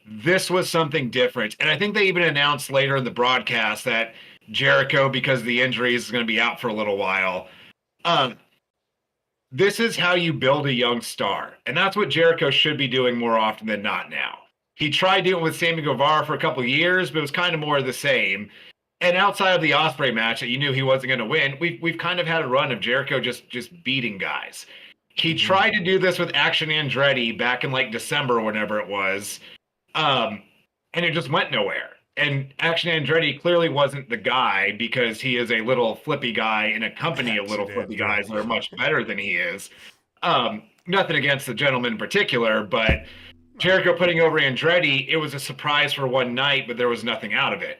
this was something different. And I think they even announced later in the broadcast that Jericho, because of the injuries, is going to be out for a little while. This is how you build a young star. And that's what Jericho should be doing more often than not now. He tried doing it with Sammy Guevara for a couple of years, but it was kind of more of the same. And outside of the Ospreay match that you knew he wasn't going to win, we've kind of had a run of Jericho just beating guys. He tried to do this with Action Andretti back in like December or whenever it was, and it just went nowhere. And Action Andretti clearly wasn't the guy because he is a little flippy guy in a company of little flippy guys that are much better than he is. Nothing against the gentleman in particular, but Jericho putting over Andretti, it was a surprise for one night, but there was nothing out of it.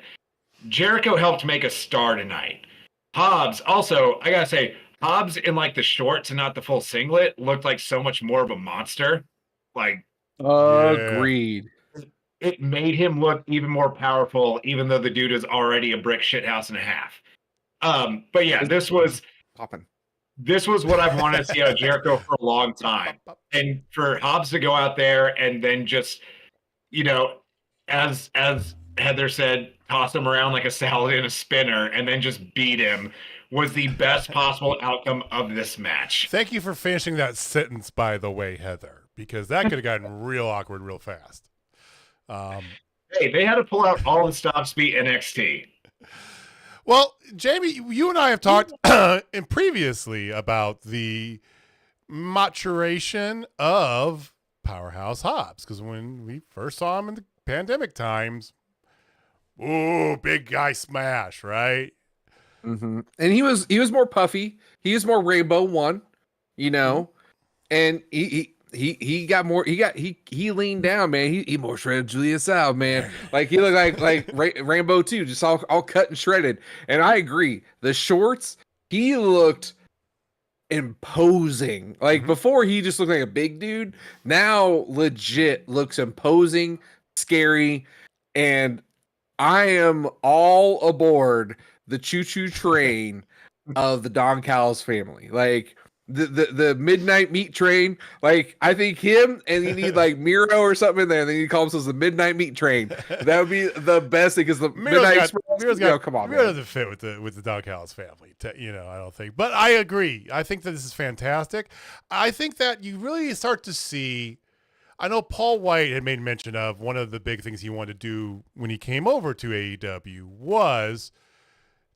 Jericho helped make a star tonight. Hobbs, also, I gotta say, Hobbs in like the shorts and not the full singlet looked like so much more of a monster. Like, agreed. It made him look even more powerful, even though the dude is already a brick shithouse and a half. But yeah, this was popping. This was what I've wanted to see out of Jericho for a long time. And for Hobbs to go out there and then just, as Heather said, toss him around like a salad in a spinner and then just beat him was the best possible outcome of this match. Thank you for finishing that sentence, by the way, Heather, because that could have gotten real awkward real fast. Hey, they had to pull out all the stops beat NXT. Well, Jamie, you and I have talked previously about the maturation of Powerhouse Hobbs, because when we first saw him in the pandemic times, ooh, big guy smash, right? Mm-hmm. And he was more puffy. He was more Rainbow One, and he got more. He leaned down, man. He more shredded Julia Sal, man. Like he looked like Rainbow 2, just all cut and shredded. And I agree. The shorts, he looked imposing. Like before, he just looked like a big dude. Now, legit looks imposing, scary, and I am all aboard the choo-choo train of the Don Callis family. Like the midnight meat train. Like I think him and you need like Miro or something in there. And then he calls themselves the midnight meat train. That would be the best thing because the Miro's midnight. Come on, Miro doesn't fit with the Don Callis family. I don't think. But I agree. I think that this is fantastic. I think that you really start to see. I know Paul White had made mention of one of the big things he wanted to do when he came over to AEW was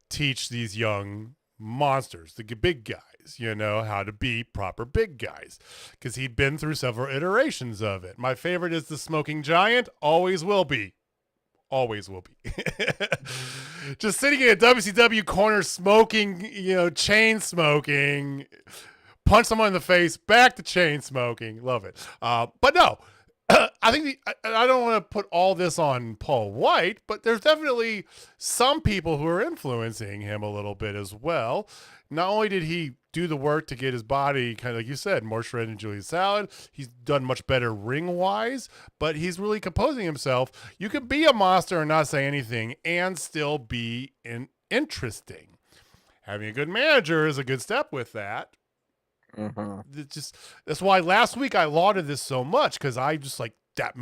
teach these young monsters, the big guys, how to be proper big guys, because he'd been through several iterations of it. My favorite is the smoking giant, always will be. Just sitting in a WCW corner smoking, chain smoking, punch someone in the face, back to chain smoking. Love it. But no, I think I don't want to put all this on Paul White, but there's definitely some people who are influencing him a little bit as well. Not only did he do the work to get his body, kind of like you said, more shredded than Julia Salad, he's done much better ring-wise, but he's really composing himself. You can be a monster and not say anything and still be interesting. Having a good manager is a good step with that. That's why last week I lauded this so much, because I just like that.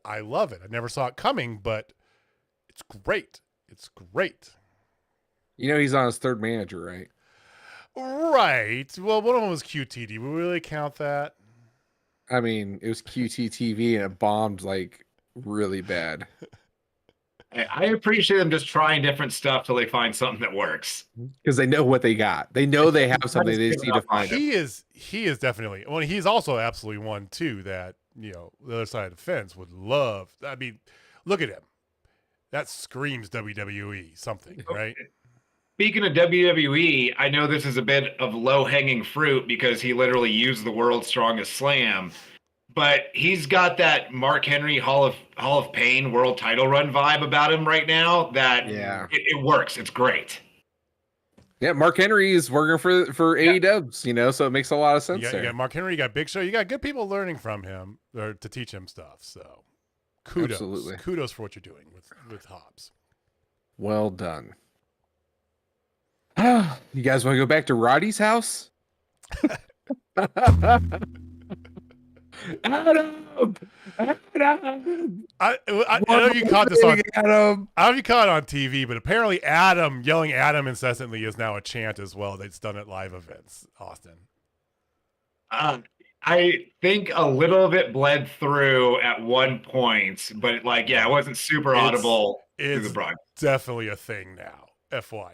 I love it. I never saw it coming, but it's great. It's great. He's on his third manager, right? Right. Well, one of them was QT. Do we really count that? I mean, it was QTTV and it bombed like really bad. I appreciate them just trying different stuff till they find something that works. Because they know what they got. They know they have something. They just need to find it. He is definitely. Well, he's also absolutely one too that the other side of the fence would love. I mean, look at him. That screams WWE something, right? Speaking of WWE, I know this is a bit of low-hanging fruit because he literally used the world's strongest slam, but he's got that Mark Henry Hall of Pain world title run vibe about him right now that it works. It's great. Yeah, Mark Henry is working for AEW, so it makes a lot of sense. You got Mark Henry, you got Big Show, you got good people learning from him or to teach him stuff. So kudos for what you're doing with Hobbs. Well done. You guys want to go back to Roddy's house? Adam! I know you caught this on Adam. I don't know if you caught it on TV, but apparently Adam yelling Adam incessantly is now a chant as well. That's done at live events. Austin. I think a little bit bled through at one point, but it wasn't super audible through the broadcast. Definitely a thing now. FYI.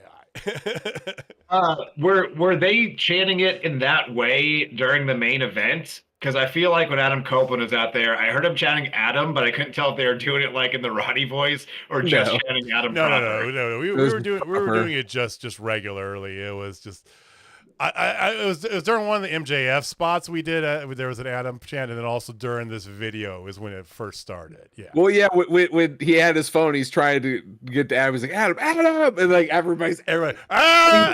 Were they chanting it in that way during the main event? Because I feel like when Adam Copeland was out there, I heard him chanting Adam, but I couldn't tell if they were doing it like in the Roddy voice or just chanting Adam. No. We were doing it just regularly. It was just. It was during one of the MJF spots we did. There was an Adam chant, and then also during this video is when it first started. Yeah. Well, yeah. When he had his phone, he's trying to get to Adam. He's like Adam, and like everybody. And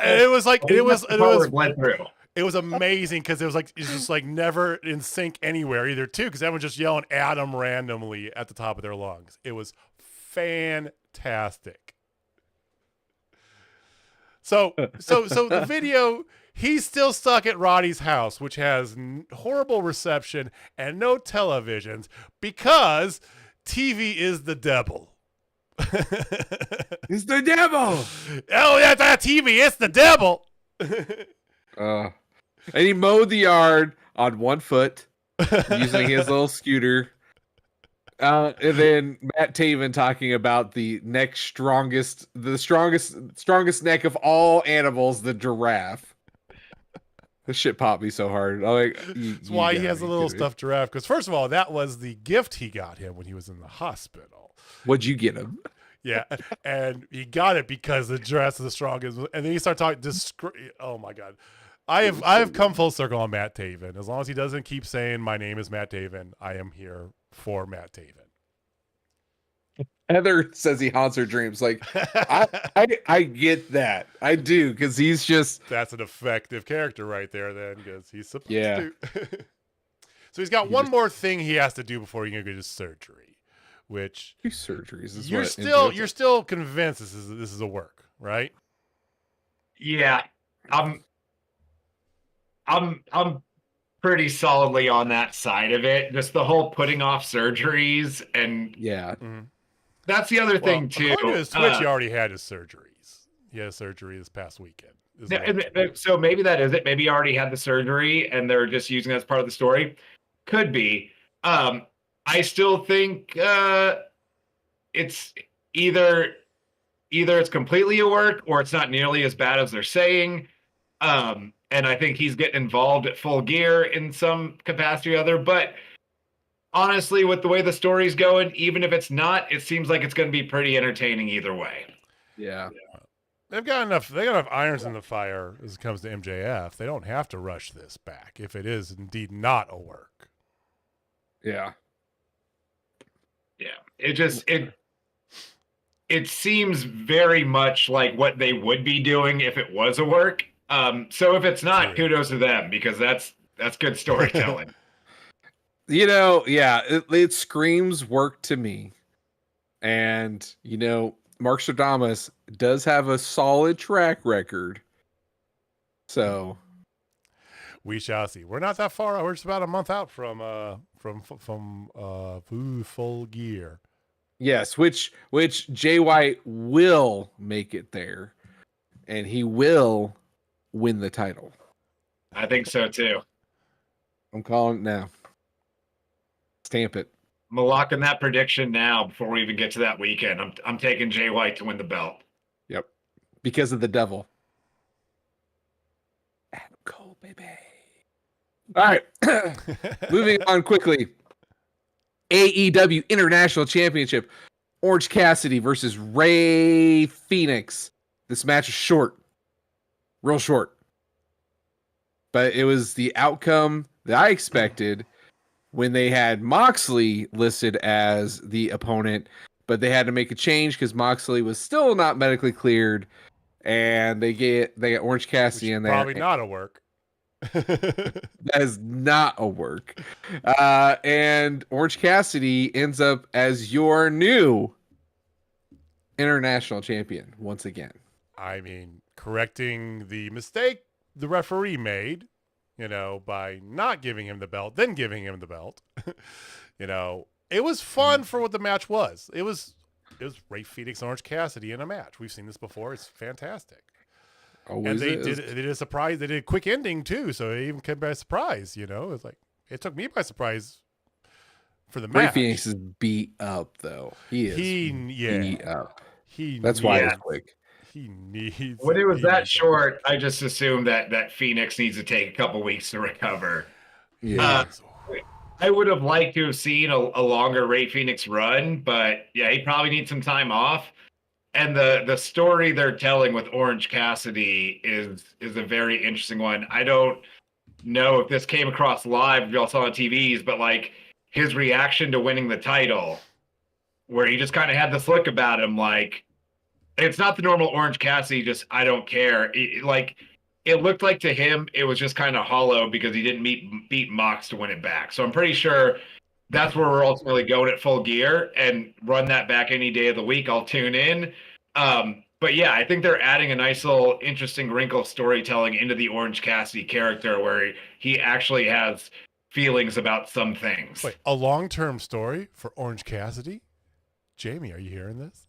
it was like it was bled through. It was amazing because it's just like never in sync anywhere either too. Because everyone's just yelling Adam randomly at the top of their lungs. It was fantastic. So the video. He's still stuck at Roddy's house, which has horrible reception and no televisions because TV is the devil. It's the devil. Oh, yeah, that TV. It's the devil. And he mowed the yard on one foot using his little scooter. And then Matt Taven talking about the strongest neck of all animals, the giraffe. This shit popped me so hard. That's why he has a little stuffed giraffe. Because first of all, that was the gift he got him when he was in the hospital. What'd you get him? Yeah, and he got it because the giraffe's the strongest. And then he started talking. Oh my god, I have come full circle on Matt Taven. As long as he doesn't keep saying my name is Matt Taven, I am here for Matt Taven. Heather says he haunts her dreams. Like, I get that. I do, because he's just... That's an effective character right there, then, because he's supposed to. So he's got one more thing he has to do before he can go to surgery, which... 2 surgeries is you're still convinced this is a work, right? Yeah. I'm pretty solidly on that side of it. Just the whole putting off surgeries and... Yeah. Mm-hmm. That's the other thing, too. According to his Twitch, he already had his surgeries. He had a surgery this past weekend. So maybe that is it. Maybe he already had the surgery and they're just using it as part of the story. Could be. I still think it's either it's completely a work or it's not nearly as bad as they're saying. And I think he's getting involved at Full Gear in some capacity or other. But honestly, with the way the story's going, even if it's not, it seems like it's going to be pretty entertaining either way. Yeah. They've got enough irons in the fire as it comes to MJF. They don't have to rush this back if it is indeed not a work. Yeah. Yeah. It seems very much like what they would be doing if it was a work. So if it's not, kudos to them, because that's good storytelling. It screams work to me. And, Mark Stradamus does have a solid track record. So we shall see. We're not that far. We're just about a month out from Full Gear. Yes, which Jay White will make it there, and he will win the title. I think so too. I'm calling it now. Stamp it. I'm locking that prediction now before we even get to that weekend. I'm taking Jay White to win the belt. Yep. Because of the devil. Adam Cole, baby. All right. Moving on quickly. AEW International Championship. Orange Cassidy versus Ray Phoenix. This match is short, real short. But it was the outcome that I expected when they had Moxley listed as the opponent, but they had to make a change because Moxley was still not medically cleared, and they get Orange Cassidy in there. Probably not a work. That is not a work. And Orange Cassidy ends up as your new international champion once again. I mean, correcting the mistake the referee made, by not giving him the belt, then giving him the belt. It was fun for what the match was. It was Ray Phoenix and Orange Cassidy in a match. We've seen this before. It's fantastic. And they did a surprise. They did a quick ending too, so it even came by surprise. It's like it took me by surprise for the match. Ray Phoenix is beat up though. He is beat up. That's why it's quick. He needs. When it was that short, I just assumed that Phoenix needs to take a couple weeks to recover. Yeah. I would have liked to have seen a longer Ray Phoenix run, but yeah, he probably needs some time off. And the story they're telling with Orange Cassidy is a very interesting one. I don't know if this came across live, if y'all saw on TVs, but like his reaction to winning the title, where he just kind of had this look about him, like it's not the normal Orange Cassidy, just I don't care. It looked like to him it was just kind of hollow because he didn't beat Mox to win it back. So I'm pretty sure that's where we're ultimately going at Full Gear, and run that back any day of the week. I'll tune in. But yeah, I think they're adding a nice little interesting wrinkle of storytelling into the Orange Cassidy character where he actually has feelings about some things. Wait, a long-term story for Orange Cassidy? Jamie, are you hearing this?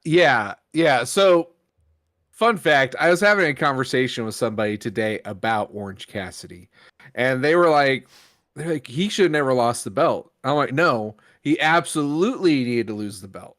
Yeah. So, fun fact, I was having a conversation with somebody today about Orange Cassidy, and they're like, he should have never lost the belt. I'm like, no, he absolutely needed to lose the belt.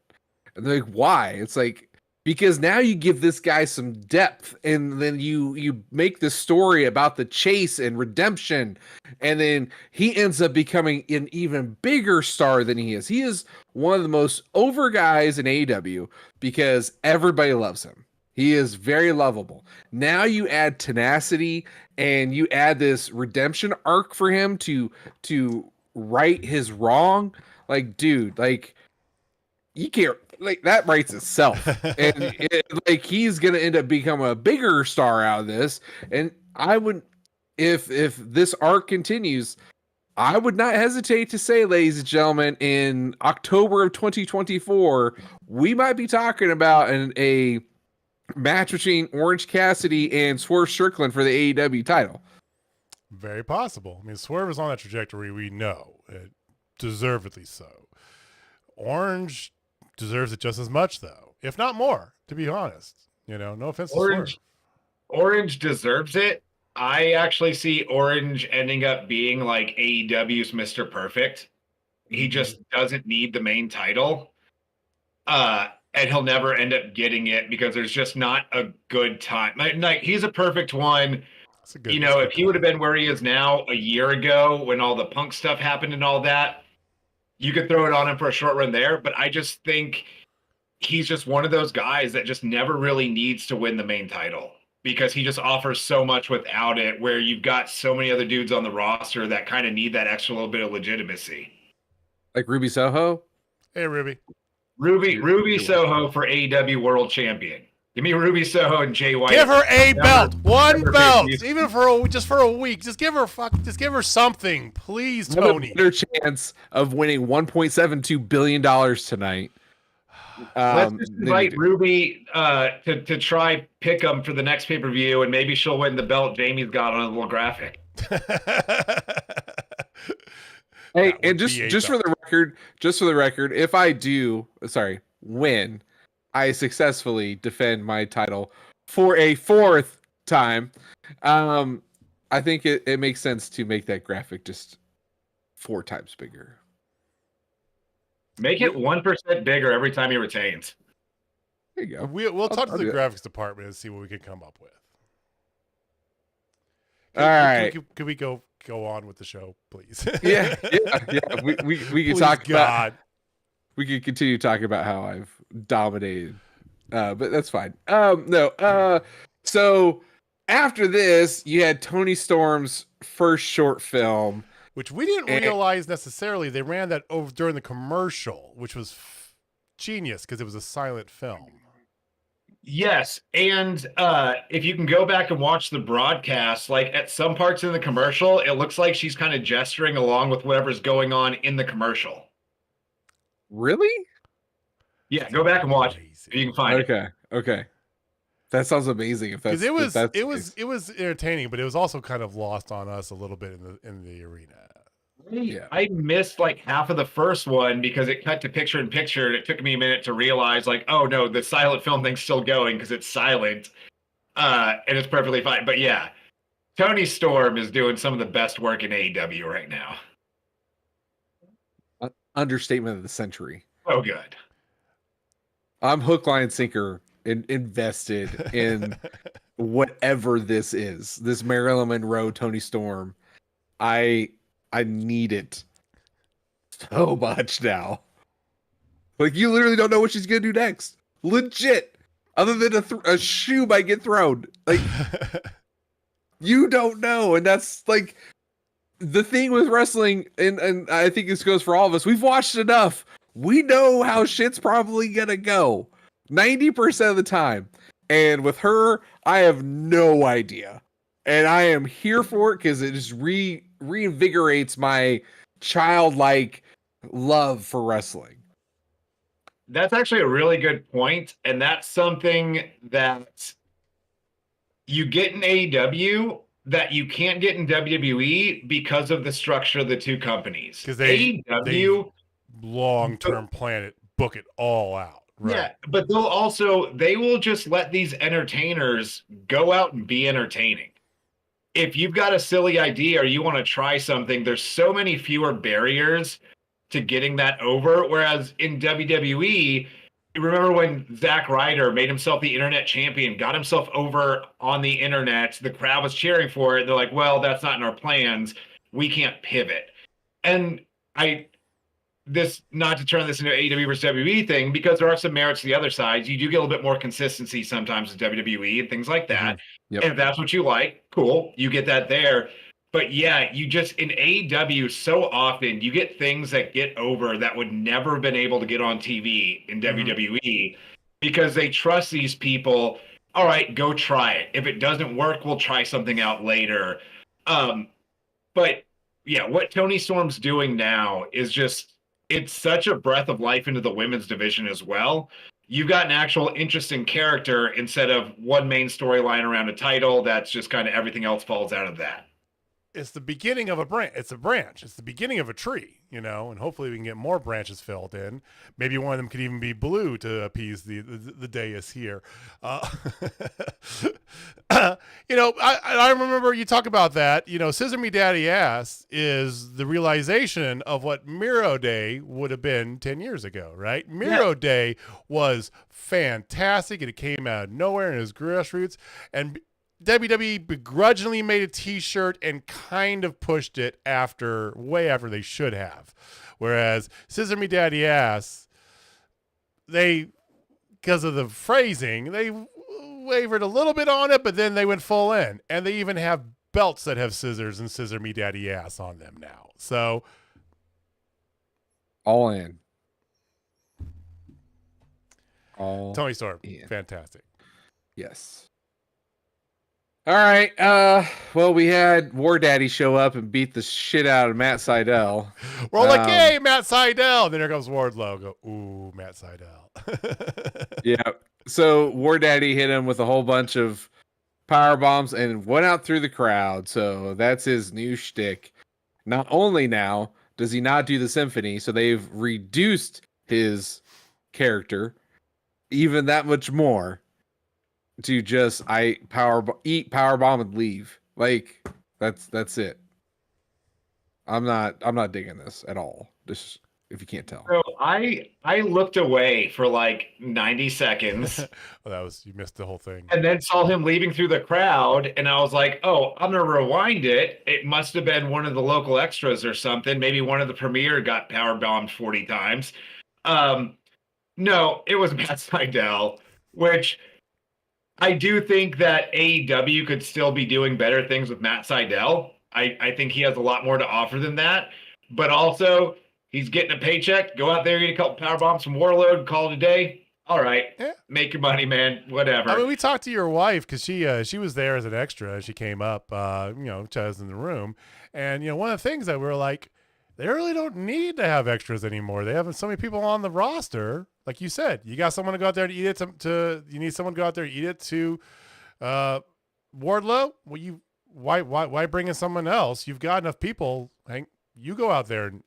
And they're like, why? It's like, because now you give this guy some depth, and then you make the story about the chase and redemption, and then he ends up becoming an even bigger star than he is. He is one of the most over guys in AEW because everybody loves him. He is very lovable. Now you add tenacity and you add this redemption arc for him to right his wrong. Like, dude, like you can't, like that writes itself. And he's gonna end up becoming a bigger star out of this. And I would, if this arc continues, I would not hesitate to say, ladies and gentlemen, in October of 2024, we might be talking about a match between Orange Cassidy and Swerve Strickland for the AEW title. Very possible. I mean, Swerve is on that trajectory, we know. Deservedly so. Orange deserves it just as much, though, if not more, to be honest. No offense to Swerve. Orange deserves it. I actually see Orange ending up being like AEW's Mr. Perfect. He just doesn't need the main title. And he'll never end up getting it because there's just not a good time. Like he's a perfect one. If he would have been where he is now a year ago when all the Punk stuff happened and all that, you could throw it on him for a short run there. But I just think he's just one of those guys that just never really needs to win the main title because he just offers so much without it, where you've got so many other dudes on the roster that kind of need that extra little bit of legitimacy. Like Ruby Soho? Hey, Ruby. Ruby Soho for AEW World Champion. Give me Ruby Soho and Jay White. Give her a belt, one belt, even for a week. Just give her something, please, Tony. Better chance of winning $1.72 billion tonight. Let's just invite Ruby to try pick 'em for the next pay-per-view, and maybe she'll win the belt Jamie's got on a little graphic. Hey, and just for the record, if I win, I successfully defend my title for a fourth time. I think it makes sense to make that graphic just 4 times bigger. Make it 1% bigger every time he retains. There you go. We'll talk to the graphics department and see what we can come up with. All right. Can we go on with the show, please? Yeah. We can Please, talk God. we could continue talking about how I've dominated, but that's fine. No. So after this, you had Tony Storm's first short film, which we didn't realize necessarily. They ran that over during the commercial, which was genius because it was a silent film. Yes, and if you can go back and watch the broadcast, like at some parts in the commercial, it looks like she's kind of gesturing along with whatever's going on in the commercial. Really? Yeah, go back and watch it. If you can find it. Okay. That sounds amazing. If that's it was entertaining, but it was also kind of lost on us a little bit in the arena. Yeah. I missed like half of the first one because it cut to picture in picture, and it took me a minute to realize, like, oh no, the silent film thing's still going because it's silent, and it's perfectly fine. But yeah, Tony Storm is doing some of the best work in AEW right now. Understatement of the century. Oh, good. I'm hook, line, sinker, invested in whatever this is. This Marilyn Monroe, Tony Storm. I need it so much now. Like, you literally don't know what she's gonna do next. Legit. Other than a shoe might get thrown. Like, you don't know. And that's like the thing with wrestling, and I think this goes for all of us. We've watched enough. We know how shit's probably gonna go 90% of the time. And with her, I have no idea. And I am here for it because it just reinvigorates my childlike love for wrestling. That's actually a really good point, and that's something that you get in AEW that you can't get in WWE because of the structure of the two companies. Because they long-term plan it, book it all out. Right. Yeah, but they will just let these entertainers go out and be entertaining. If you've got a silly idea or you want to try something, there's so many fewer barriers to getting that over. Whereas in WWE, remember when Zack Ryder made himself the internet champion, got himself over on the internet, the crowd was cheering for it. They're like, well, that's not in our plans. We can't pivot. And not to turn this into an AEW versus WWE thing, because there are some merits to the other sides. You do get a little bit more consistency sometimes with WWE and things like that. Yep. And if that's what you like, cool, you get that there. But yeah, you just, in AEW, so often you get things that get over that would never have been able to get on TV in WWE because they trust these people. All right, go try it. If it doesn't work, we'll try something out later. But yeah, what Tony Storm's doing now is just, it's such a breath of life into the women's division as well. You've got an actual interesting character instead of one main storyline around a title that's just kind of everything else falls out of that. It's the beginning of a branch. It's a branch. It's the beginning of a tree, and hopefully we can get more branches filled in. Maybe one of them could even be blue to appease the dais here. I remember you talk about that. Scissor Me Daddy Ass is the realization of what Miro Day would have been 10 years ago, right? Miro Day was fantastic, and it came out of nowhere, and it was grassroots, and WWE begrudgingly made a t-shirt and kind of pushed it way after they should have. Whereas Scissor Me Daddy Ass, because of the phrasing, they wavered a little bit on it, but then they went full in. And they even have belts that have scissors and Scissor Me Daddy Ass on them now. So all in. Tony Storm, fantastic. Yes. All right. Well, we had War Daddy show up and beat the shit out of Matt Sydal. We're all like, "Hey, Matt Sydal!" And then here comes Wardlow. Go, "Ooh, Matt Sydal." Yeah. So War Daddy hit him with a whole bunch of power bombs and went out through the crowd. So that's his new shtick. Not only now does he not do the symphony, so they've reduced his character even that much more. To just eat power bomb and leave. Like that's it. I'm not digging this at all. Just if you can't tell. So I looked away for like 90 seconds. Well, you missed the whole thing. And then saw him leaving through the crowd, and I was like, oh, I'm gonna rewind it. It must have been one of the local extras or something. Maybe one of the premiere got power bombed 40 times. No, it was Matt Sydal, which I do think that AEW could still be doing better things with Matt Sydal. I think he has a lot more to offer than that. But also, he's getting a paycheck. Go out there, get a couple power bombs from Warlord, call it a day. All right, make your money, man. Whatever. I mean, we talked to your wife because she was there as an extra as she came up. Chaz in the room, and one of the things that we're like, they really don't need to have extras anymore. They have so many people on the roster. Like you said, you got someone to go out there to eat it. You need someone to go out there to eat it to Wardlow. Well, why bring in someone else? You've got enough people. Hank, you go out there and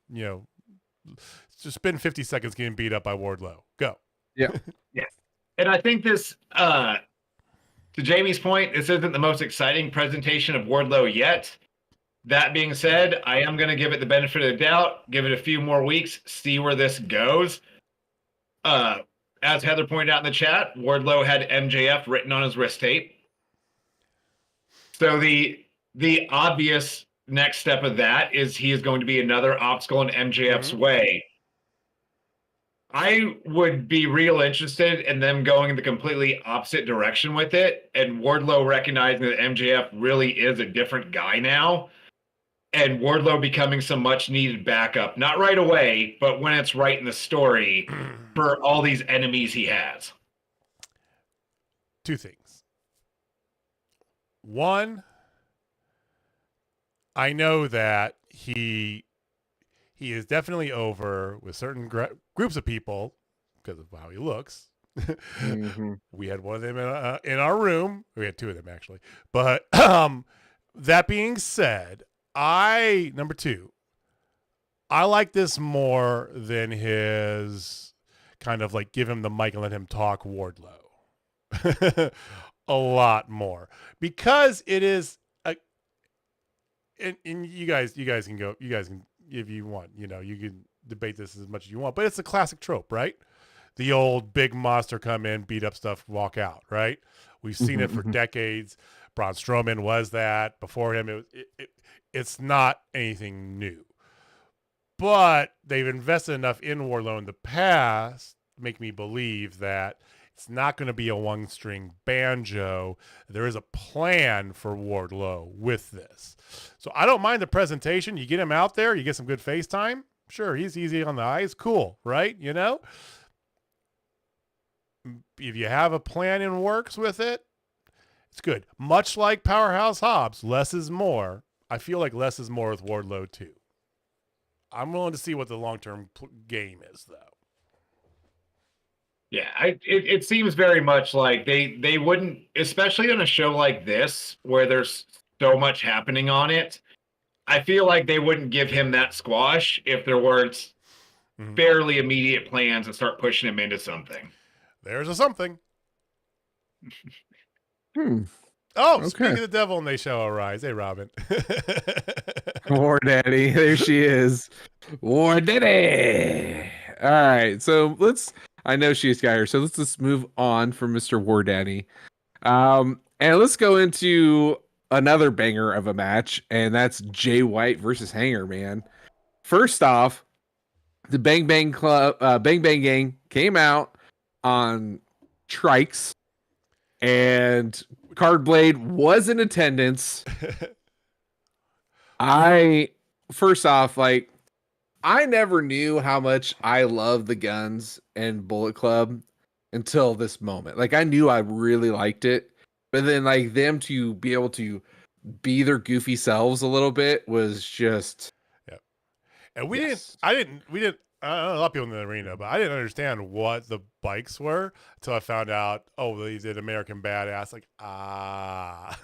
just spend 50 seconds getting beat up by Wardlow. Go. Yeah. Yeah. And I think this, to Jamie's point, this isn't the most exciting presentation of Wardlow yet. That being said, I am going to give it the benefit of the doubt, give it a few more weeks, see where this goes. As Heather pointed out in the chat, Wardlow had MJF written on his wrist tape. So the obvious next step of that is he is going to be another obstacle in MJF's way. I would be real interested in them going in the completely opposite direction with it, and Wardlow recognizing that MJF really is a different guy now, and Wardlow becoming some much needed backup, not right away, but when it's right in the story for all these enemies he has. Two things. One, I know that he is definitely over with certain groups of people because of how he looks. We had one of them in our room. We had two of them actually. But that being said, number two, I like this more than his kind of like give him the mic and let him talk Wardlow. A lot more because it is and you guys can go, if you want, you can debate this as much as you want, but it's a classic trope, right? The old big monster come in, beat up stuff, walk out, right? We've seen it for decades. Braun Strowman was that. Before him, it's not anything new. But they've invested enough in Wardlow in the past to make me believe that it's not going to be a one-string banjo. There is a plan for Wardlow with this. So I don't mind the presentation. You get him out there, you get some good FaceTime. Sure, he's easy on the eyes. Cool, right? If you have a plan and works with it, it's good. Much like Powerhouse Hobbs, less is more. I feel like less is more with Wardlow too. I'm willing to see what the long-term game is, though. Yeah, it seems very much like they wouldn't, especially on a show like this where there's so much happening on it. I feel like they wouldn't give him that squash if there weren't fairly immediate plans and start pushing him into something. There's a something. Oh, okay. Speaking of the devil, and they shall arise. Hey, Robin. War Daddy. There she is. War Daddy. All right. So I know she's got her. So let's just move on from Mr. War Daddy. And let's go into another banger of a match. And that's Jay White versus Hanger, man. First off, the Bang Bang Club, Bang Bang Gang came out on trikes. And Cardblade was in attendance. First off, I never knew how much I love the Guns and Bullet Club until this moment. I knew I really liked it, but then them to be able to be their goofy selves a little bit was just. Yeah. And we didn't, I don't know, a lot of people in the arena, but I didn't understand what the bikes were until I found out, they did American Badass. I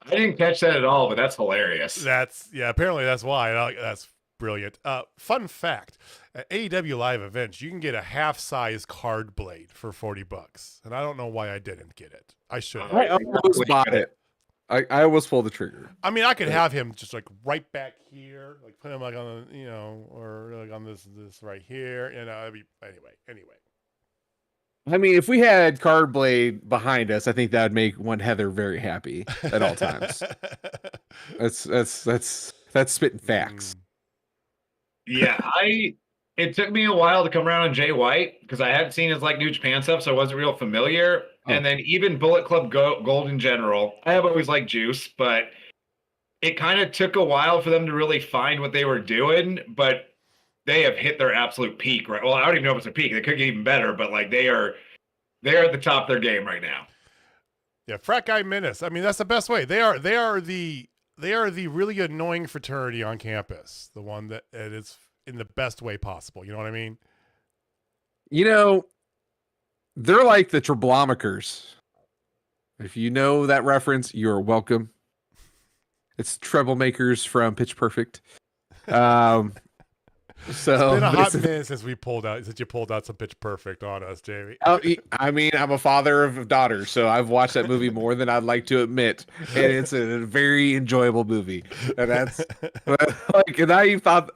didn't catch that at all, but that's hilarious. Apparently that's why. That's brilliant. Fun fact, at AEW live events, you can get a half-size card blade for $40. And I don't know why I didn't get it. I should have. I almost bought it. I almost pulled the trigger. I mean, I could have him just right back here, put him on the, or on this right here, anyway. I mean, if we had Cardblade behind us, I think that would make one Heather very happy at all times. That's spitting facts. Yeah, It took me a while to come around on Jay White because I hadn't seen his like New Japan stuff, so I wasn't real familiar. Oh. And then even Bullet Club Gold in general, I have always liked Juice, but it kind of took a while for them to really find what they were doing. But they have hit their absolute peak, right? Well, I don't even know if it's a peak. They could get even better, but like they're at the top of their game right now. Yeah, Frat Guy Menace. I mean, that's the best way. They are the really annoying fraternity on campus. The one that is in the best way possible. You know what I mean? You know, they're like the Treblomakers. If you know that reference, you're welcome. It's Treblemakers from Pitch Perfect. So it's been a hot minute since you pulled out some Pitch Perfect on us, Jamie. I mean, I'm a father of daughters, so I've watched that movie more than I'd like to admit, and it's a very enjoyable movie. And that's like, and I thought,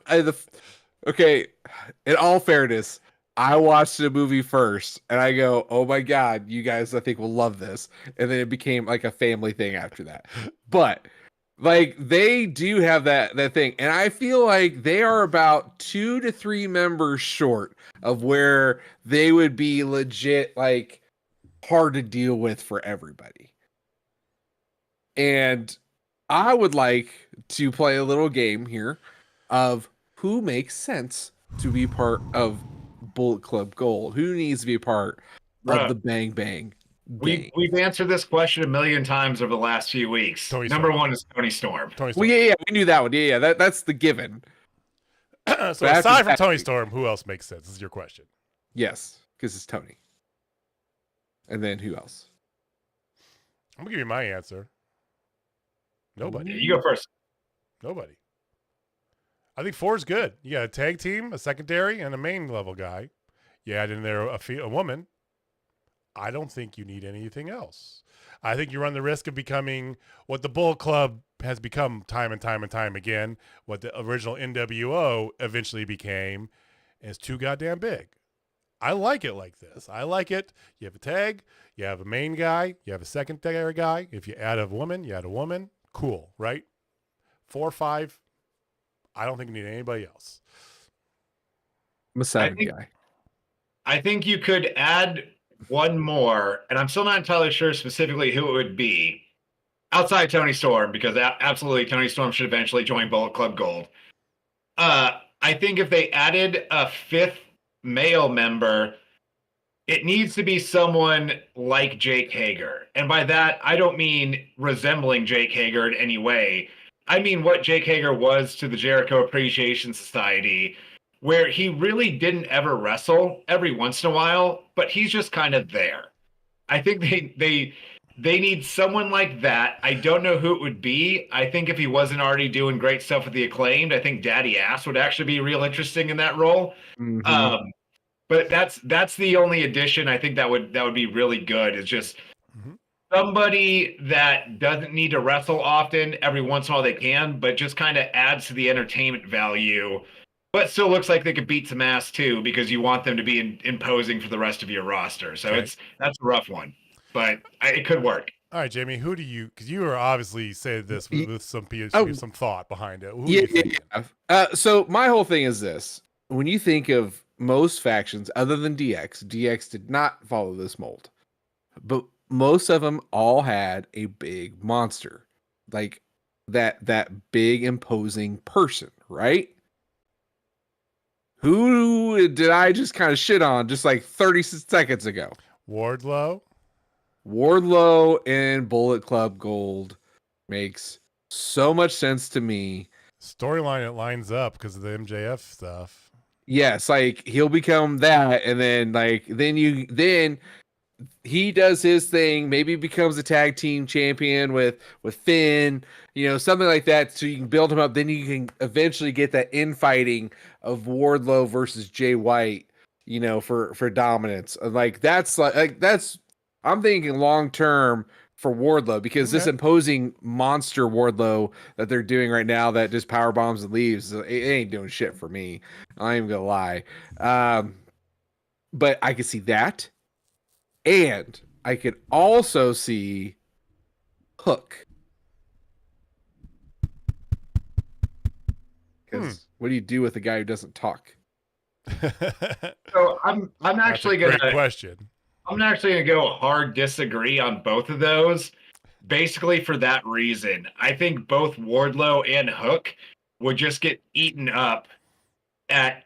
okay, in all fairness, I watched the movie first, and I go, "Oh my god, you guys, I think will love this," and then it became like a family thing after that. But like they do have that thing, and I feel like they are about 2 to 3 members short of where they would be legit like hard to deal with for everybody. And I would like to play a little game here of who makes sense to be part of Bullet Club Gold, who needs to be part of the Bang Bang. We've answered this question a million times over the last few weeks. Number one is Tony Storm. Well, yeah, we knew that one. Yeah, that's the given. So aside from Tony Storm, who else makes sense? This is your question. Yes, because it's Tony. And then who else? I'm gonna give you my answer. Nobody. You go first. Nobody. I think 4 is good. You got a tag team, a secondary, and a main level guy. You add in there a woman. I don't think you need anything else. I think you run the risk of becoming what the Bullet Club has become time and time and time again, what the original NWO eventually became, and it's too goddamn big. I like it like this. I like it. You have a tag, you have a main guy, you have a secondary guy. If you add a woman, you add a woman. Cool, right? 4 or 5. I don't think you need anybody else. I'm a 7 guy. I think you could add one more, and I'm still not entirely sure specifically who it would be outside Tony Storm, because absolutely Tony Storm should eventually join Bullet Club Gold. I think if they added a 5th male member, it needs to be someone like Jake Hager. And by that, I don't mean resembling Jake Hager in any way. I mean what Jake Hager was to the Jericho Appreciation Society, where he really didn't ever wrestle, every once in a while, but he's just kind of there. I think they need someone like that. I don't know who it would be. I think if he wasn't already doing great stuff with the Acclaimed, I think Daddy Ass would actually be real interesting in that role. Mm-hmm. But that's the only addition I think that would be really good, is just somebody that doesn't need to wrestle often. Every once in a while they can, but just kind of adds to the entertainment value. But still looks like they could beat some ass too, because you want them to be imposing for the rest of your roster. So that's a rough one, but it could work. All right, Jamie, who do you? Because you are obviously saying this with some some thought behind it. Yeah. So my whole thing is this: when you think of most factions, other than DX did not follow this mold, but most of them all had a big monster, like that big imposing person, right? Who did I just kind of shit on just like 30 seconds ago? Wardlow and Bullet Club Gold makes so much sense to me. Storyline, it lines up because of the MJF stuff. Yes, like he'll become that, and then then he does his thing, maybe becomes a tag team champion with Finn, something like that, so you can build him up. Then you can eventually get that infighting of Wardlow versus Jay White, for dominance. Like that's I'm thinking long term for Wardlow, because this imposing monster Wardlow that they're doing right now that just power bombs and leaves, it ain't doing shit for me. I ain't gonna lie. But I could see that. And I could also see Hook. Because what do you do with a guy who doesn't talk? So I'm actually Great gonna question. I'm actually gonna go hard disagree on both of those. Basically for that reason, I think both Wardlow and Hook would just get eaten up at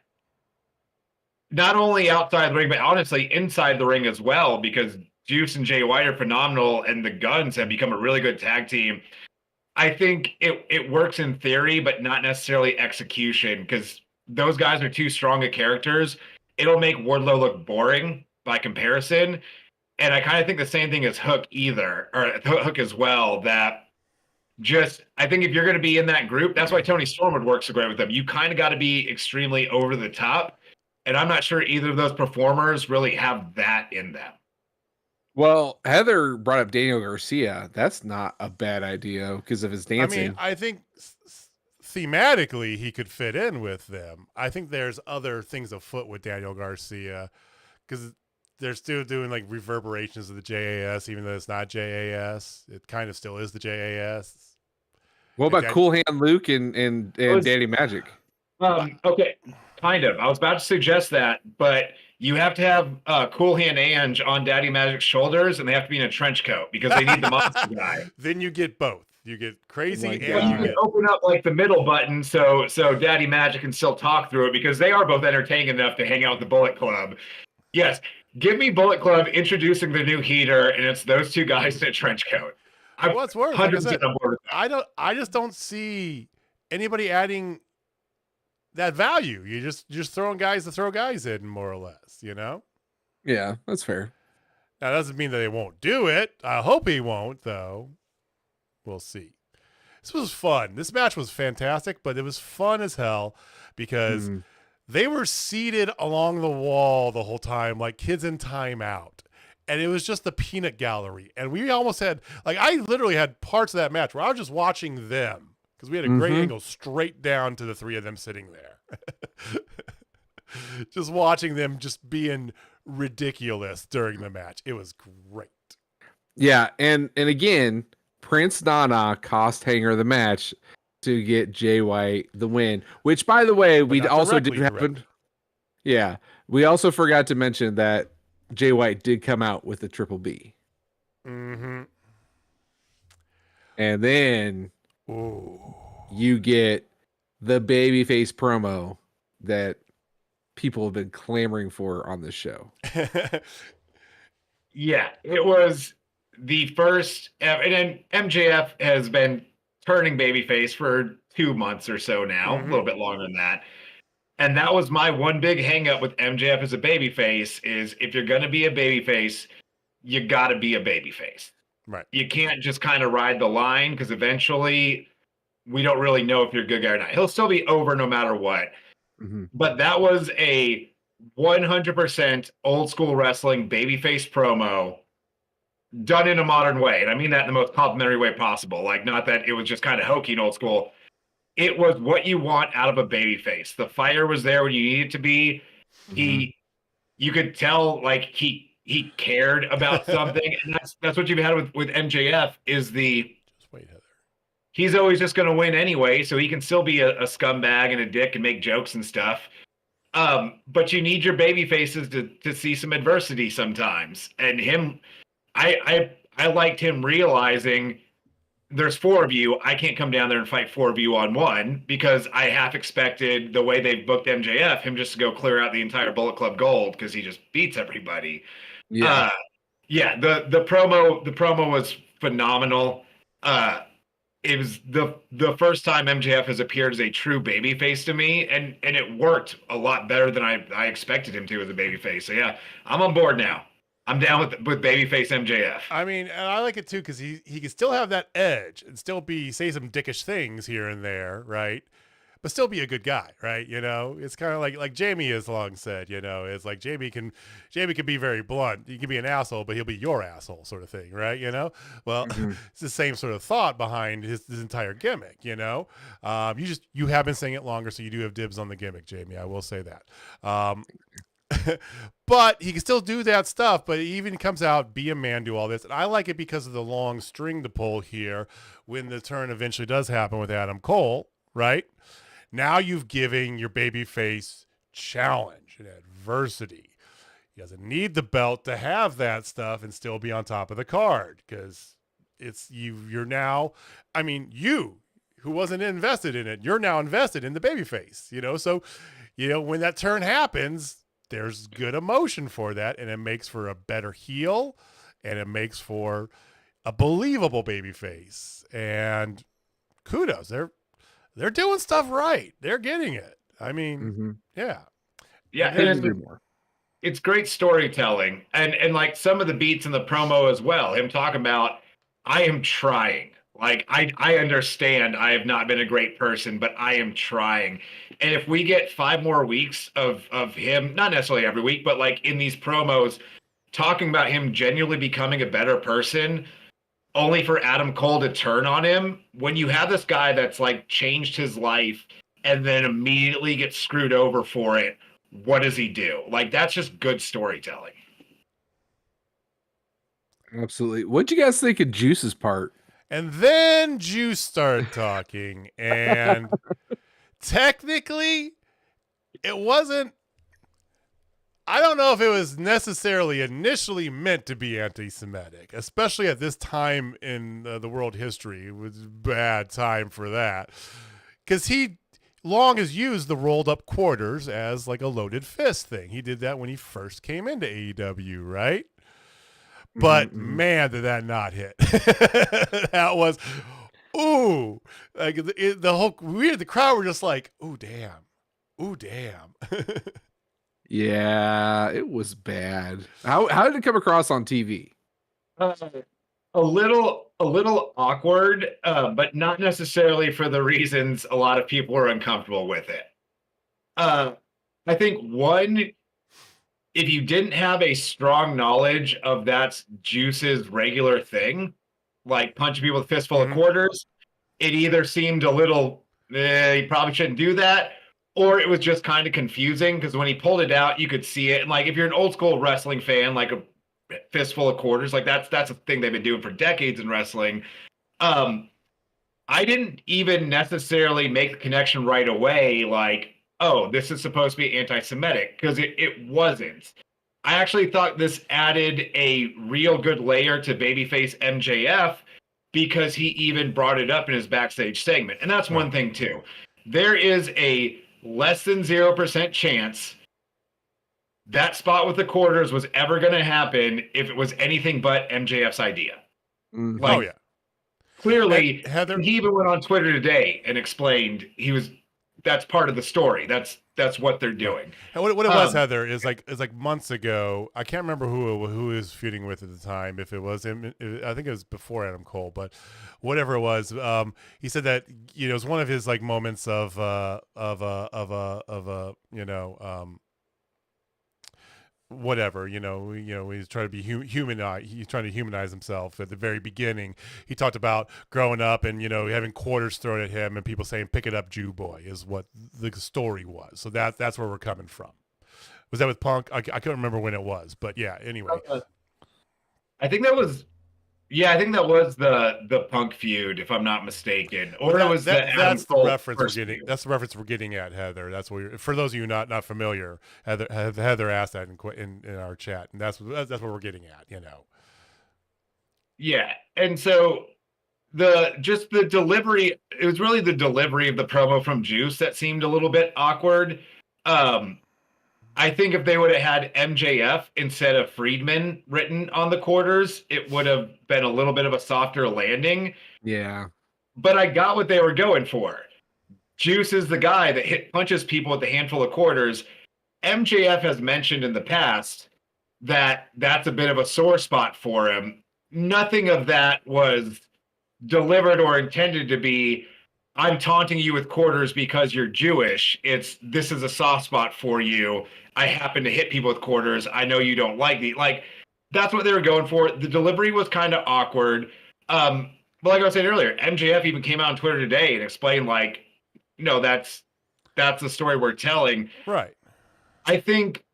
not only outside the ring, but honestly inside the ring as well, because Juice and Jay White are phenomenal, and the Guns have become a really good tag team. I think it works in theory, but not necessarily execution, because those guys are too strong of characters. It'll make Wardlow look boring by comparison. And I kind of think the same thing as Hook either, or Hook as well, that just I think if you're going to be in that group, that's why Tony Storm would work so great with them. You kind of got to be extremely over the top. And I'm not sure either of those performers really have that in them. Well, Heather brought up Daniel Garcia. That's not a bad idea because of his dancing. I mean, I think thematically he could fit in with them. I think there's other things afoot with Daniel Garcia because they're still doing like reverberations of the JAS, even though it's not JAS. It kind of still is the JAS. What about Cool Hand Luke and Daddy Magic? Okay, kind of. I was about to suggest that, but you have to have Cool Hand Ange on Daddy Magic's shoulders, and they have to be in a trench coat because they need the monster guy. Then you get both. You get crazy, and you can open up like the middle button so Daddy Magic can still talk through it because they are both entertaining enough to hang out with the Bullet Club. Yes, give me Bullet Club introducing the new heater, and it's those two guys in a trench coat. What's worse? Like I just don't see anybody adding that value. You just throwing guys to throw guys in, more or less, you know? Yeah, that's fair. That doesn't mean that they won't do it. I hope he won't, though. We'll see. This was fun. This match was fantastic, but it was fun as hell because they were seated along the wall the whole time, like kids in timeout. And it was just the peanut gallery. And we almost had, like, I literally had parts of that match where I was just watching them because we had a great angle straight down to the three of them sitting there. Just watching them just being ridiculous during the match. It was great. Yeah, and again, Prince Nana cost Hanger the match to get Jay White the win, which, by the way, we also did happen. Yeah, we also forgot to mention that Jay White did come out with a triple B. Mm-hmm. And then you get the babyface promo that people have been clamoring for on this show. Yeah, it was the first, and then MJF has been turning babyface for 2 months or so now, a little bit longer than that. And that was my one big hang up with MJF as a babyface is if you're going to be a babyface, you got to be a babyface. Right. You can't just kind of ride the line because eventually we don't really know if you're a good guy or not. He'll still be over no matter what. But that was a 100% old school wrestling babyface promo done in a modern way. And I mean that in the most complimentary way possible. Like, not that it was just kind of hokey and old school. It was what you want out of a babyface. The fire was there when you needed it to be. You could tell like he cared about something, and that's what you've had with MJF is the just wait, Heather. He's always just going to win anyway, so he can still be a scumbag and a dick and make jokes and stuff. But you need your baby faces to see some adversity sometimes. And him, I liked him realizing there's 4 of you. I can't come down there and fight 4 of you on one because I half expected the way they've booked MJF, him just to go clear out the entire Bullet Club Gold because he just beats everybody. Yeah. The promo was phenomenal. It was the first time MJF has appeared as a true babyface to me, and it worked a lot better than I expected him to as a babyface. So yeah, I'm on board now. I'm down with babyface MJF. I mean, and I like it too because he can still have that edge and still say some dickish things here and there, right? But still be a good guy, right? You know, it's kind of like Jamie has long said, you know, it's like Jamie can be very blunt. He can be an asshole, but he'll be your asshole sort of thing, right? You know, well, it's the same sort of thought behind his entire gimmick, you know. You have been saying it longer, so you do have dibs on the gimmick, Jamie. I will say that. But he can still do that stuff, but he even comes out, be a man, do all this. And I like it because of the long string to pull here when the turn eventually does happen with Adam Cole, right? Now you've given your baby face challenge and adversity. He doesn't need the belt to have that stuff and still be on top of the card, because you're now, I mean, you who wasn't invested in it, you're now invested in the babyface, so when that turn happens, there's good emotion for that, and it makes for a better heel, and it makes for a believable babyface. And kudos, they're doing stuff right. They're getting it. I mean, yeah. And it's great storytelling, and like some of the beats in the promo as well. Him talking about, I am trying. Like, I understand I have not been a great person, but I am trying. And if we get 5 more weeks of him, not necessarily every week, but like in these promos, talking about him genuinely becoming a better person, only for Adam Cole to turn on him, when you have this guy that's like changed his life and then immediately gets screwed over for it, what does he do? Like, that's just good storytelling. Absolutely. What'd you guys think of Juice's part? And then Juice started talking, and technically, it wasn't. I don't know if it was necessarily initially meant to be anti-Semitic, especially at this time in the world history. It was a bad time for that, because he long has used the rolled up quarters as like a loaded fist thing. He did that when he first came into AEW, right? But man, did that not hit. That was, ooh, like the crowd were just like, ooh, damn. Yeah, it was bad. How did it come across on TV? A little awkward, but not necessarily for the reasons a lot of people are uncomfortable with it. I think one, if you didn't have a strong knowledge of that's Juice's regular thing, like punching people with a fistful of quarters, it either seemed a little, you probably shouldn't do that, or it was just kind of confusing, because when he pulled it out, you could see it. And like, if you're an old school wrestling fan, like a fistful of quarters, like that's a thing they've been doing for decades in wrestling. I didn't even necessarily make the connection right away, like, oh, this is supposed to be anti-Semitic, because it wasn't. I actually thought this added a real good layer to babyface MJF, because he even brought it up in his backstage segment. And that's one thing too. There is a less than 0% chance that spot with the quarters was ever going to happen if it was anything but MJF's idea. Like, oh yeah. Clearly, Heather, he even went on Twitter today and explained that's part of the story. That's what they're doing. And what it was, Heather, is like months ago. I can't remember who he was feuding with at the time. If it was him, I think it was before Adam Cole, but whatever it was, he said that it was one of his like moments of whatever, he's trying to be humanized. He's trying to humanize himself. At the very beginning, he talked about growing up and having quarters thrown at him and people saying "pick it up, Jew boy" is what the story was. So that's where we're coming from. Was that with Punk? I can't remember when it was, but yeah. Anyway, I think that was the Punk feud, if I'm not mistaken, or it was that's the reference we're getting. That's the reference we're getting at, Heather. That's what for those of you not familiar, Heather asked that in our chat, and that's what we're getting at. Yeah, and so the delivery. It was really the delivery of the promo from Juice that seemed a little bit awkward. I think if they would have had MJF instead of Friedman written on the quarters, it would have been a little bit of a softer landing. Yeah. But I got what they were going for. Juice is the guy that punches people with a handful of quarters. MJF has mentioned in the past that that's a bit of a sore spot for him. Nothing of that was delivered or intended to be, I'm taunting you with quarters because you're Jewish. This is a soft spot for you. I happen to hit people with quarters. I know you don't like me. Like, that's what they were going for. The delivery was kind of awkward. But like I was saying earlier, MJF even came out on Twitter today and explained, like, that's the story we're telling. Right. I think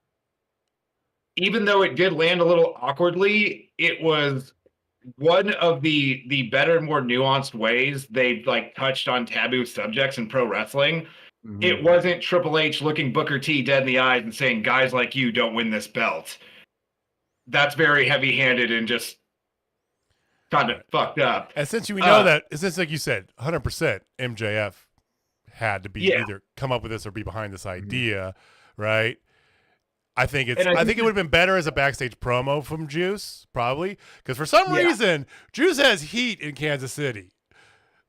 even though it did land a little awkwardly, it was one of the better, more nuanced ways they've like touched on taboo subjects in pro wrestling. it wasn't Triple H looking Booker T dead in the eyes and saying, guys like you don't win this belt. That's very heavy-handed and just kind of fucked up. And since we know that, since like you said, 100% MJF had to be either come up with this or be behind this idea, right? I think it would have been better as a backstage promo from Juice, probably, because for some reason Juice has heat in Kansas City.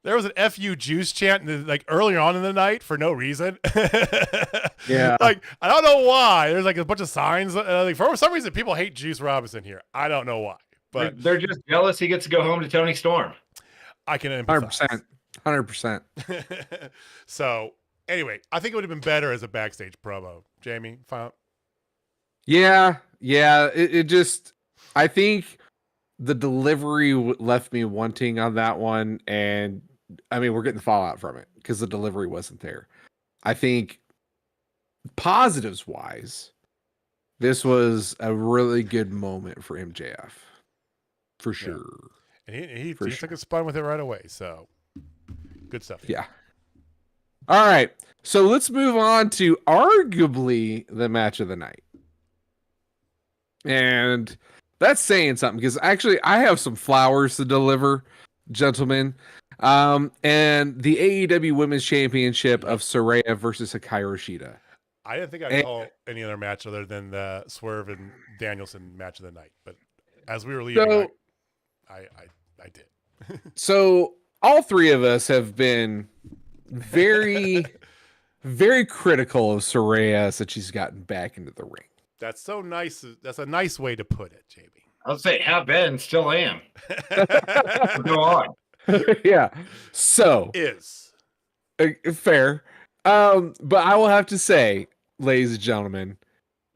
There was an "Fu Juice" chant like earlier on in the night for no reason. Like I don't know why. There's like a bunch of signs. Like for some reason, people hate Juice Robinson here. I don't know why, but they're just jealous he gets to go home to Tony Storm. I can empathize. 100%. So anyway, I think it would have been better as a backstage promo. Jamie, final. Yeah. It just, I think the delivery left me wanting on that one, and I mean we're getting the fallout from it because the delivery wasn't there. I think positives wise, this was a really good moment for MJF, for sure. And he took a spun with it right away. So good stuff. Yeah. All right, so let's move on to arguably the match of the night. And that's saying something because actually I have some flowers to deliver, gentlemen. And the AEW Women's Championship of Saraya versus Hikaru Shida. I didn't think I'd call any other match other than the Swerve and Danielson match of the night. But as we were leaving, I did. So all three of us have been very, very critical of Saraya since she's gotten back into the ring. That's so nice. That's a nice way to put it, JB. I'll say have been, still am. Go on. Yeah. So is fair. But I will have to say, ladies and gentlemen,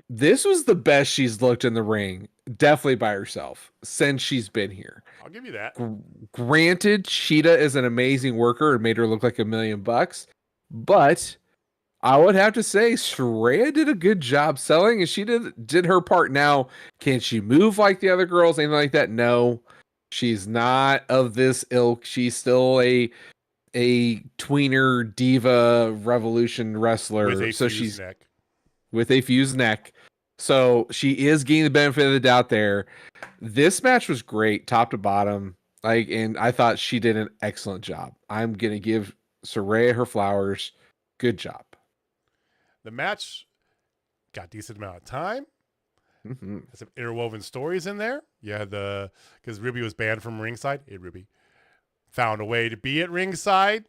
this was the best she's looked in the ring, definitely by herself, since she's been here. I'll give you that. Granted, Shida is an amazing worker and made her look like $1 million, but I would have to say Saraya did a good job selling, and she did her part. Now, can she move like the other girls, anything like that? No, she's not of this ilk. She's still a tweener diva revolution wrestler. With a fused neck. With a fused neck. So she is getting the benefit of the doubt there. This match was great, top to bottom. And I thought she did an excellent job. I'm gonna give Saraya her flowers. Good job. The match got a decent amount of time. Mm-hmm. Some interwoven stories in there. You had because Ruby was banned from ringside. Hey, Ruby. Found a way to be at ringside.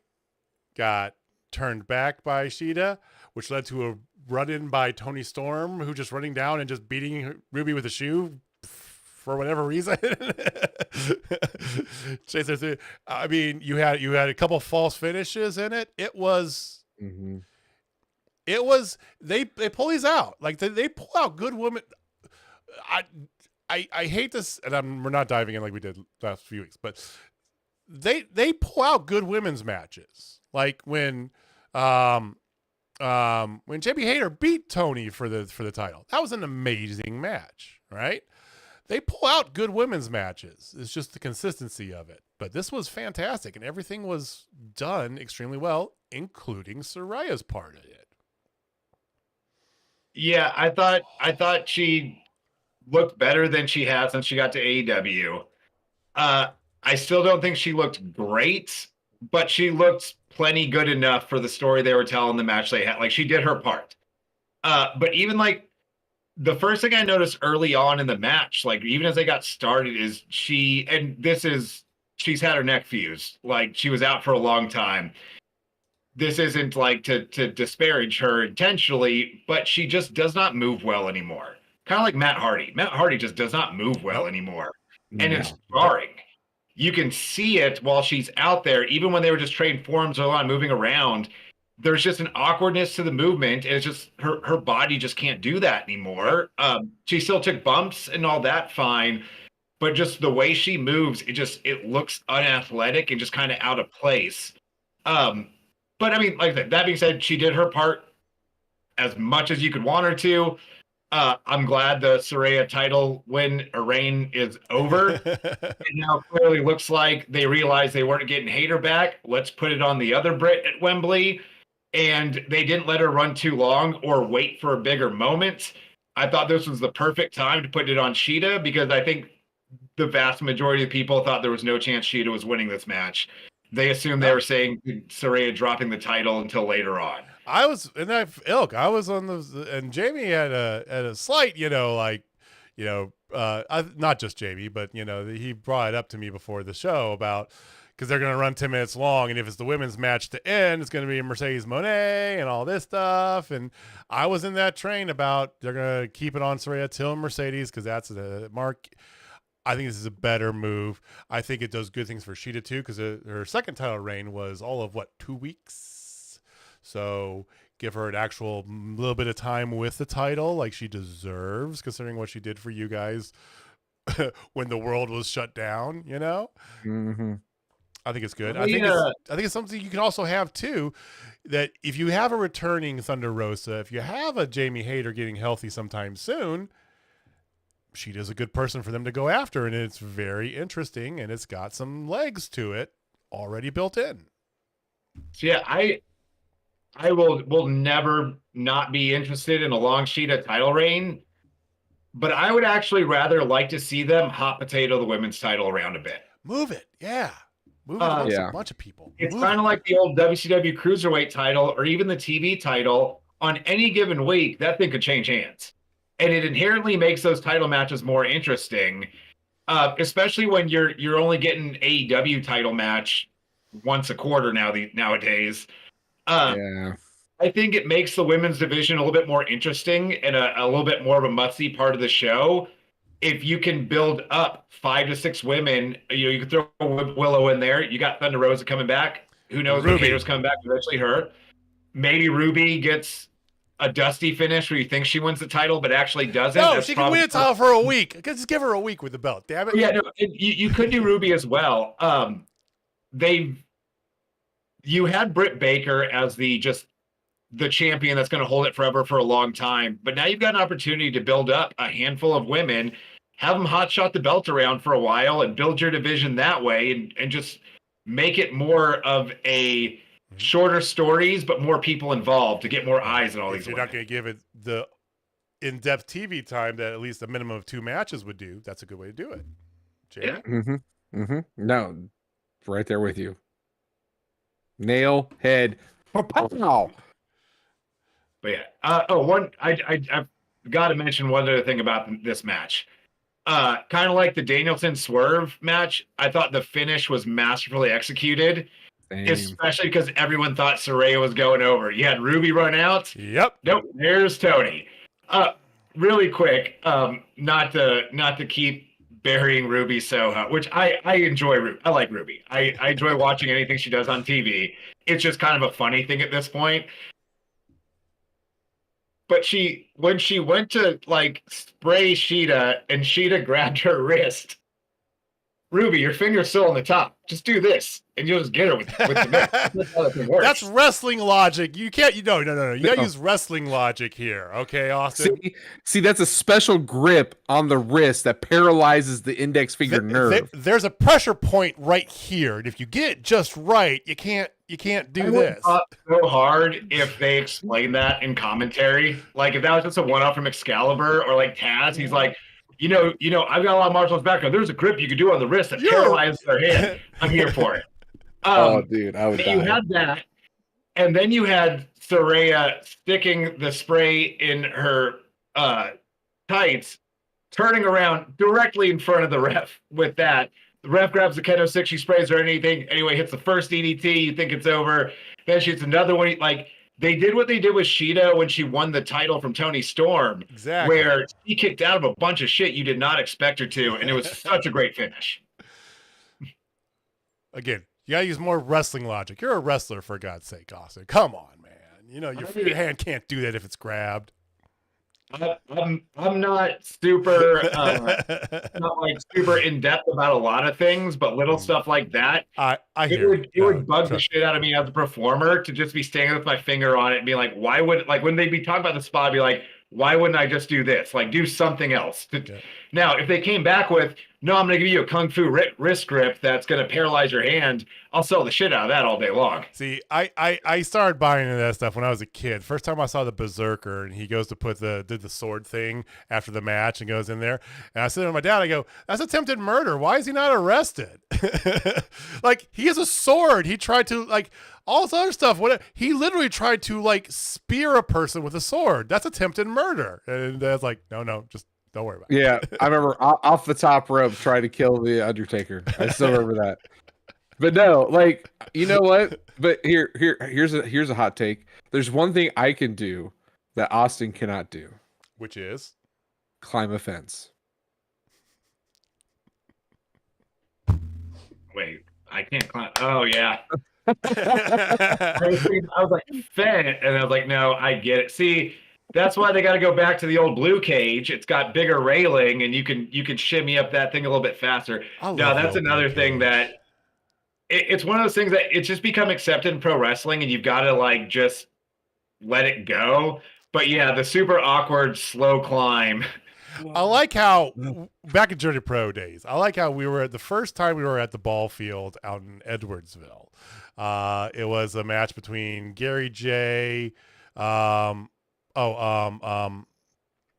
Got turned back by Shida, which led to a run-in by Tony Storm, who just running down and just beating Ruby with a shoe for whatever reason. Chase her through. I mean, you had a couple false finishes in it. It was... Mm-hmm. It was they pull these out like they pull out good women. I hate this, and we're not diving in like we did last few weeks, but they pull out good women's matches like when Jamie Hayter beat Tony for the title. That was an amazing match, right? They pull out good women's matches. It's just the consistency of it. But this was fantastic, and everything was done extremely well, including Saraya's part of it. Yeah, I thought she looked better than she has since she got to AEW. I still don't think she looked great, but she looked plenty good enough for the story they were telling, the match they had. Like, she did her part. But even like the first thing I noticed early on in the match, like even as they got started, is she's had her neck fused. Like, she was out for a long time. This isn't like to disparage her intentionally, but she just does not move well anymore. Kind of like Matt Hardy. Matt Hardy just does not move well anymore. And it's jarring. You can see it while she's out there, even when they were just trading forms or on moving around. There's just an awkwardness to the movement, and it's just her body just can't do that anymore. She still took bumps and all that, fine, but just the way she moves, it looks unathletic and just kind of out of place. But I mean, like that being said, she did her part as much as you could want her to. I'm glad the Saraya title win or reign is over. It now clearly looks like they realized they weren't getting Hayter back. Let's put it on the other Brit at Wembley. and they didn't let her run too long or wait for a bigger moment. I thought this was the perfect time to put it on Shida because I think the vast majority of people thought there was no chance Shida was winning this match. They assumed they were saying Saraya dropping the title until later on. I was on the, and Jamie had a slight, not just Jamie, but he brought it up to me before the show about, because they're going to run 10 minutes long, and if it's the women's match to end, it's going to be Mercedes Moné and all this stuff. And I was in that train about they're going to keep it on Saraya till Mercedes because that's the mark. I think this is a better move. I think it does good things for Shida too because her second title reign was all of 2 weeks. So give her an actual little bit of time with the title like she deserves, considering what she did for you guys when the world was shut down. Mm-hmm. I think it's good. I think it's something you can also have too, that if you have a returning Thunder Rosa, if you have a Jamie Hayter getting healthy sometime soon, Shida's a good person for them to go after, and it's very interesting, and it's got some legs to it already built in. So yeah, I will never not be interested in a long Shida title reign, but I would actually rather like to see them hot potato the women's title around a bit. Move it, yeah. Move it amongst a bunch of people. It's kind of like the old WCW Cruiserweight title or even the TV title. On any given week, that thing could change hands. And it inherently makes those title matches more interesting, especially when you're only getting AEW title match once a quarter nowadays. I think it makes the women's division a little bit more interesting and a little bit more of a must-see part of the show. If you can build up 5 to 6 women, you can throw Willow in there. You got Thunder Rosa coming back. Who knows when Hayter's coming back? Eventually her. Maybe Ruby gets a dusty finish where you think she wins the title, but actually doesn't. No, she can win a title for a week. Just give her a week with the belt. Damn it. Yeah, no, you could do Ruby as well. You had Britt Baker as the champion that's going to hold it forever for a long time, but now you've got an opportunity to build up a handful of women, have them hotshot the belt around for a while, and build your division that way, and just make it more of a shorter stories, but more people involved to get more eyes on all these. You're not going to give it the in-depth TV time that at least a minimum of 2 matches would do. That's a good way to do it. Jamie? Yeah. Mm-hmm. Mm-hmm. No, right there with you. Nail, head, pow. But yeah. I've got to mention one other thing about this match. Kind of like the Danielson Swerve match, I thought the finish was masterfully executed. Same. Especially because everyone thought Saraya was going over. You had Ruby run out. Yep. Nope. There's Tony. Really quick. Not to keep burying Ruby Soho, which I enjoy. I like Ruby. I enjoy watching anything she does on TV. It's just kind of a funny thing at this point. But when she went to spray Shida and Shida grabbed her wrist, Ruby, your finger's still on the top. Just do this, and you'll just get her with the mitt. That's wrestling logic. You can't. No. You gotta use wrestling logic here, okay, Austin? See, that's a special grip on the wrist that paralyzes the index finger nerve. There's a pressure point right here, and if you get it just right, you can't do this. So hard if they explain that in commentary. Like if that was just a one-off from Excalibur or like Taz, he's like, I've got a lot of martial arts background. There's a grip you could do on the wrist that paralyzes their hand. I'm here for it. Dude, I would die. You had that, and then you had Saraya sticking the spray in her tights, turning around directly in front of the ref with that. The ref grabs the Kendo 6, she sprays her anything. Anyway, hits the first DDT, you think it's over. Then she hits another one. They did what they did with Shida when she won the title from Toni Storm. Exactly. Where she kicked out of a bunch of shit you did not expect her to, and it was such a great finish. Again, you gotta use more wrestling logic. You're a wrestler, for God's sake, Austin. Come on, man. Your hand can't do that if it's grabbed. I'm not super super in depth about a lot of things, but little stuff like that. I hear it would bug the shit out of me as a performer to just be standing with my finger on it and be like, why would when they'd be talking about the spot, I'd be like, why wouldn't I just do this? Do something else. Now, if they came back with, no, I'm going to give you a kung fu wrist grip that's going to paralyze your hand, I'll sell the shit out of that all day long. See, I started buying into that stuff when I was a kid. First time I saw the Berserker, and he goes to did the sword thing after the match and goes in there. And I said to my dad, I go, that's attempted murder. Why is he not arrested? Like, he has a sword. He tried to, like, all this other stuff. He literally tried to, like, spear a person with a sword. That's attempted murder. And Dad's like, no, just don't worry about it. Yeah, I remember off the top rope trying to kill the Undertaker. I still remember that. But no, like, you know what? But here's a hot take. There's one thing I can do that Austin cannot do. Which is? Climb a fence. Wait, I can't climb. Oh, yeah. I was like, fence. And I was like, no, I get it. See, that's why they got to go back to the old blue cage. It's got bigger railing, and you can shimmy up that thing a little bit faster. No, that's another thing that it's one of those things that it's just become accepted in pro wrestling, and you've got to like just let it go. But yeah, the super awkward slow climb. I like how back in Journey Pro days, I like how the first time we were at the ball field out in Edwardsville. It was a match between Gary J.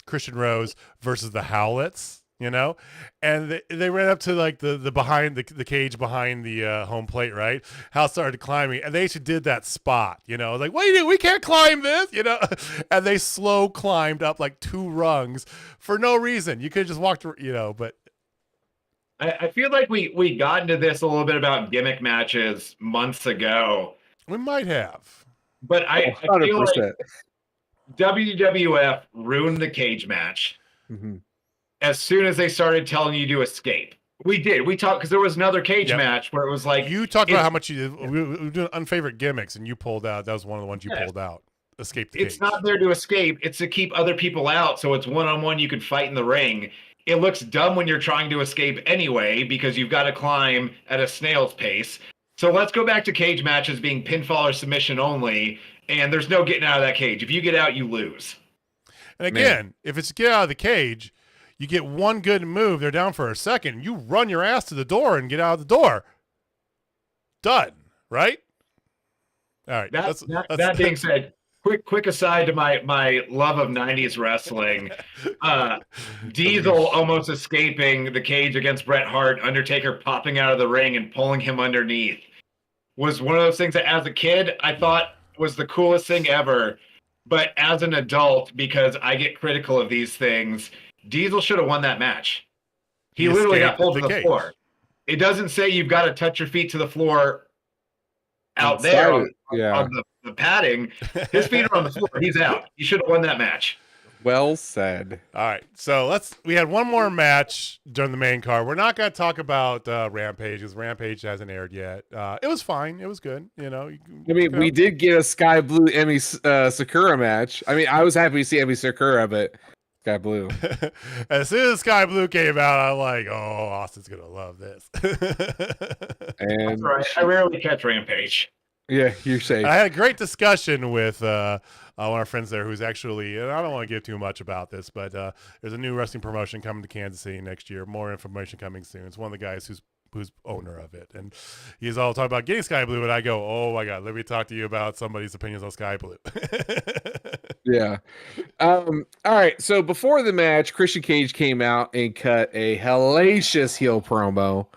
Christian Rose versus the Howlets, you know, and they ran up to like the behind the cage behind the home plate, right? Hal started climbing, and they actually did that spot, you know, like, what do you do? We can't climb this, you know, and they slow climbed up like 2 rungs for no reason. You could have just walked, you know, but. I feel like we got into this a little bit about gimmick matches months ago. We might have, but I feel like WWF ruined the cage match as soon as they started telling you to escape. We talked because there was another cage match where it was like you talked about how much we were doing unfavorite gimmicks, and you pulled out. That was one of the ones you pulled out. Escape the cage. It's not there to escape. It's to keep other people out. So it's one-on-one. You can fight in the ring. It looks dumb when you're trying to escape anyway because you've got to climb at a snail's pace. So let's go back to cage matches being pinfall or submission only. And there's no getting out of that cage. If you get out, you lose. And again, if it's get out of the cage, you get one good move. They're down for a second. You run your ass to the door and get out of the door. Done. Right? All right. That being said, quick aside to my love of 90s wrestling. Diesel almost escaping the cage against Bret Hart, Undertaker popping out of the ring and pulling him underneath was one of those things that as a kid I thought was the coolest thing ever. But as an adult, because I get critical of these things, Diesel should have won that match. He literally got pulled to the floor. It doesn't say you've got to touch your feet to the floor out there on the padding. His feet are on the floor. He's out. He should have won that match. Well said. All right, so we had one more match during the main card. We're not going to talk about Rampage because Rampage hasn't aired yet. It was fine. It was good. You know. We did get a Sky Blue Emi Sakura match. I mean, I was happy to see Emi Sakura, but Sky Blue. As soon as Sky Blue came out, I'm like, oh, Austin's going to love this. And that's right. I rarely catch Rampage. Yeah, you're safe. I had a great discussion with one of our friends there who's actually, and I don't want to give too much about this, but there's a new wrestling promotion coming to Kansas City next year. More information coming soon. It's one of the guys who's owner of it. And he's all talking about getting Sky Blue, and I go, oh my God, let me talk to you about somebody's opinions on Sky Blue. Yeah. All right. So before the match, Christian Cage came out and cut a hellacious heel promo.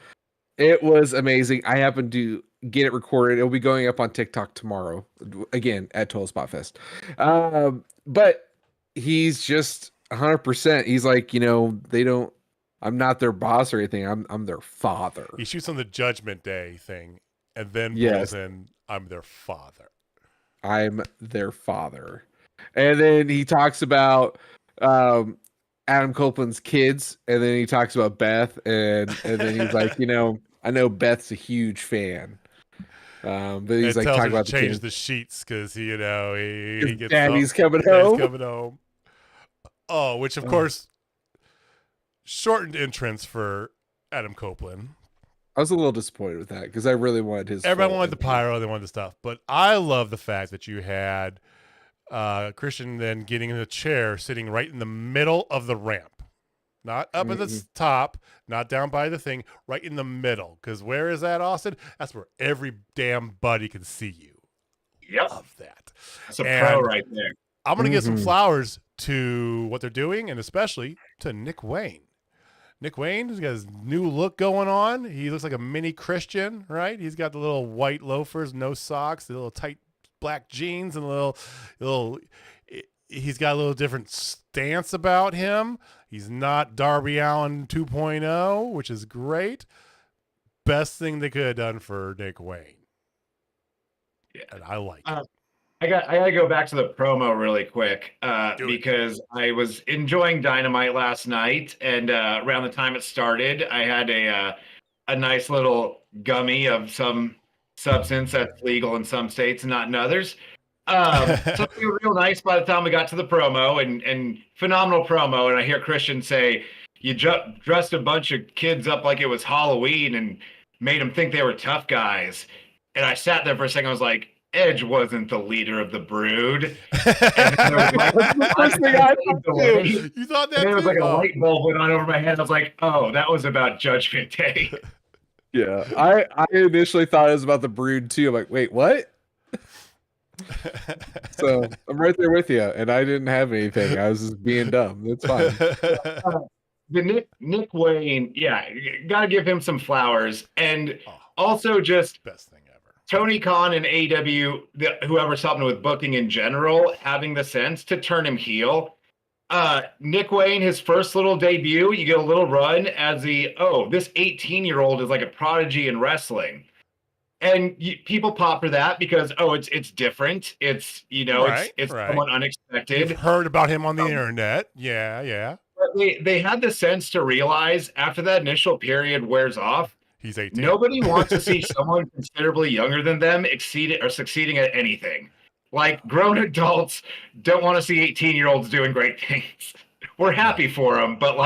It was amazing. I happened to get it recorded. It'll be going up on TikTok tomorrow, again at Total Spotfest. But he's just 100%. He's like, you know, I'm not their boss or anything. I'm their father. He shoots on the Judgment Day thing, and then pulls in, I'm their father. I'm their father. And then he talks about Adam Copeland's kids, and then he talks about Beth, and then he's like, you know, I know Beth's a huge fan. But he's like talking about change the sheets because he gets Daddy's coming home. Coming home. Oh, which of course shortened entrance for Adam Copeland. I was a little disappointed with that because I really wanted his. Everybody wanted the pyro, they wanted the stuff, but I love the fact that you had Christian then getting in the chair, sitting right in the middle of the ramp. Not up at the top, not down by the thing, right in the middle. Because where is that, Austin? That's where every damn buddy can see you. Yep. Love that. That's a pro right there. I'm going to give some flowers to what they're doing, and especially to Nick Wayne. Nick Wayne has got his new look going on. He looks like a mini Christian, right? He's got the little white loafers, no socks, the little tight black jeans, and a little. He's got a little different stance about him. He's not Darby Allin 2.0, which is great. Best thing they could have done for Nick Wayne. Yeah, and I like it. I gotta go back to the promo really quick because I was enjoying Dynamite last night, and around the time it started, I had a nice little gummy of some substance that's legal in some states and not in others. Something real nice by the time we got to the promo, and phenomenal promo. And I hear Christian say, "You dressed a bunch of kids up like it was Halloween and made them think they were tough guys." And I sat there for a second. I was like, Edge wasn't the leader of the Brood. And then was like, you thought that? And it was like a light bulb went on over my head. I was like, oh, that was about Judgment Day. Yeah, I initially thought it was about the Brood too. I'm like, wait, what? So I'm right there with you, and I didn't have anything. I was just being dumb. That's fine. The Nick Wayne, yeah, gotta give him some flowers, and also just best thing ever. Tony Khan and AEW, whoever's helping with booking in general, having the sense to turn him heel. Nick Wayne, his first little debut, you get a little run as this 18-year-old is like a prodigy in wrestling. And people pop for that because it's different. It's it's somewhat unexpected. You've heard about him on the internet, yeah. But they had the sense to realize after that initial period wears off, he's 18. Nobody wants to see someone considerably younger than them succeeding at anything. Like grown adults don't want to see 18-year-olds doing great things. We're happy for them, but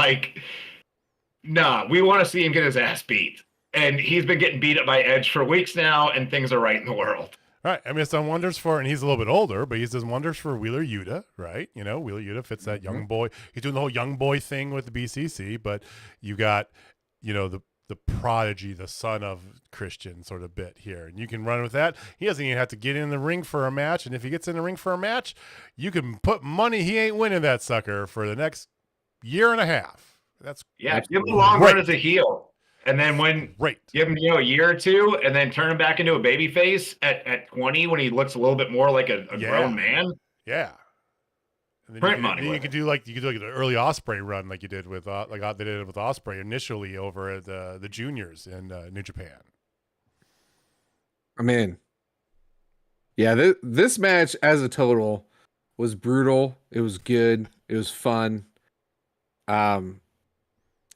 we want to see him get his ass beat. And he's been getting beat up by Edge for weeks now, and things are right in the world. Right. I mean, it's done wonders and he's a little bit older, but he's done wonders for Wheeler Yuta, right? Wheeler Yuta fits that young boy. He's doing the whole young boy thing with the BCC, but you got, the prodigy, the son of Christian sort of bit here. And you can run with that. He doesn't even have to get in the ring for a match. And if he gets in the ring for a match, you can put money he ain't winning that sucker for the next year and a half. Give him a long run as a heel. And then give him a year or two, and then turn him back into a babyface at 20 when he looks a little bit more like a grown man. Yeah. And then Print money. You could do like an early Osprey run, like you did with they did with Osprey initially over at the juniors in New Japan. I mean, yeah, this match as a total was brutal. It was good. It was fun.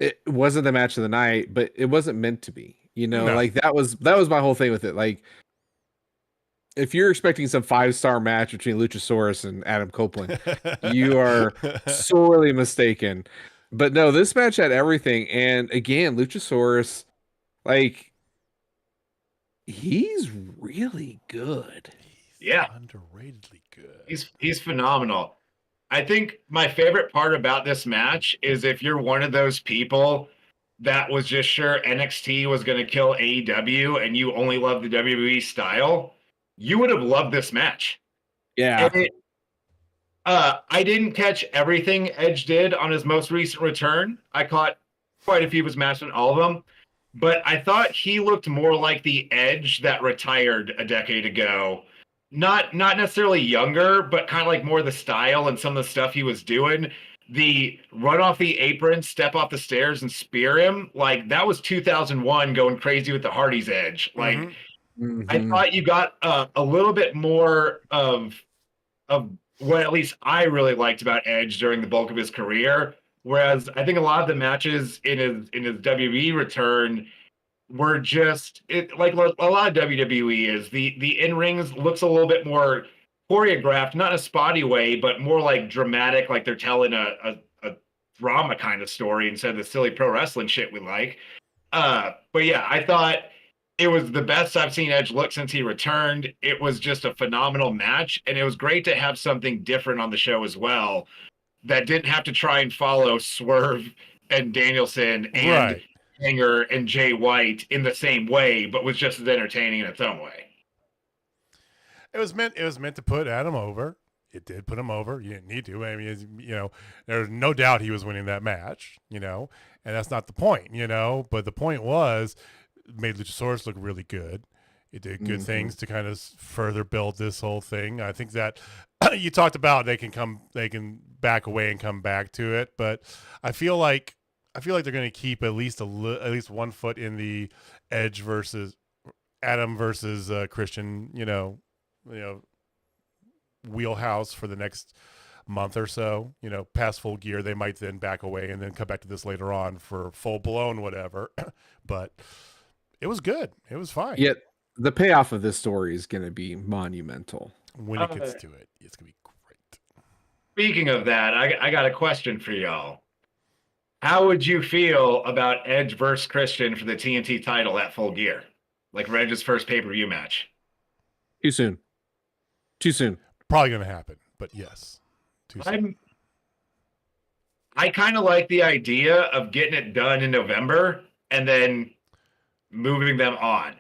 It wasn't the match of the night, but it wasn't meant to be. Like that was my whole thing with it. Like, if you're expecting some 5-star match between Luchasaurus and Adam Copeland, you are sorely mistaken. But no, this match had everything. And again, Luchasaurus, he's really good. Underratedly good. He's phenomenal. I think my favorite part about this match is if you're one of those people that was just sure NXT was going to kill AEW and you only love the WWE style, you would have loved this match. Yeah. And I didn't catch everything Edge did on his most recent return. I caught quite a few of his matches, all of them. But I thought he looked more like the Edge that retired a decade ago. Not necessarily younger, but kind of like more the style and some of the stuff he was doing. The run off the apron, step off the stairs, and spear him, that was 2001 going crazy with the Hardy's Edge. I thought you got a little bit more of what at least I really liked about Edge during the bulk of his career. Whereas I think a lot of the matches in his WWE return were just like a lot of WWE is the in-rings looks a little bit more choreographed, not in a spotty way, but more like dramatic, like they're telling a drama kind of story instead of the silly pro wrestling shit we like. But yeah, I thought it was the best I've seen Edge look since he returned. It was just a phenomenal match, and it was great to have something different on the show as well that didn't have to try and follow Swerve and Danielson and Right. Hanger and Jay White in the same way, but was just as entertaining in its own way. It was meant to put Adam over. It did put him over. You didn't need to. I mean, there's no doubt he was winning that match, and that's not the point, But the point was, it made Luchasaurus look really good. It did good things to kind of further build this whole thing. I think that you talked about they can back away and come back to it, but I feel like they're going to keep at least 1 foot in the Edge versus Adam versus Christian, wheelhouse for the next month or so. Past Full Gear, they might then back away and then come back to this later on for full blown whatever. But it was good. It was fine. Yet the payoff of this story is going to be monumental. When it gets to it, it's going to be great. Speaking of that, I got a question for y'all. How would you feel about Edge versus Christian for the TNT title at Full Gear? Like Edge's first pay-per-view match. Too soon. Probably going to happen, but yes. Too soon. I kind of like the idea of getting it done in November and then moving them on.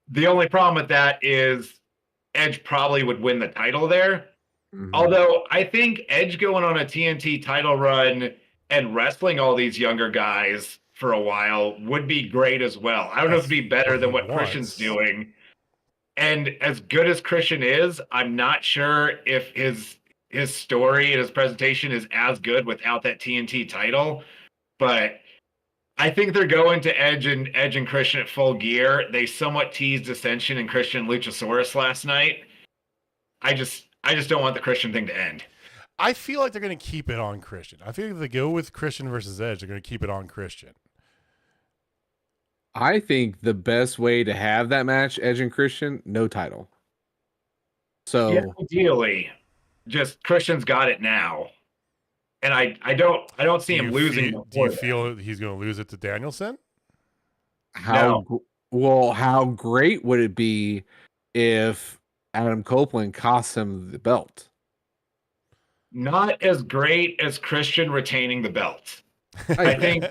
The only problem with that is Edge probably would win the title there. Mm-hmm. Although I think Edge going on a TNT title run and wrestling all these younger guys for a while would be great as well. I don't know if it'd be better than what Christian's doing. And as good as Christian is, I'm not sure if his story and his presentation is as good without that TNT title. But I think they're going to Edge and Christian at Full Gear. They somewhat teased Ascension and Christian Luchasaurus last night. I just don't want the Christian thing to end. I feel like they're going to keep it on Christian. I feel like if they go with Christian versus Edge, they're going to keep it on Christian. I think the best way to have that match, Edge and Christian, no title. So yeah, ideally, just Christian's got it now. And I don't see him losing. Do you feel he's going to lose it to Danielson? How great would it be if Adam Copeland costs him the belt? Not as great as Christian retaining the belt. I think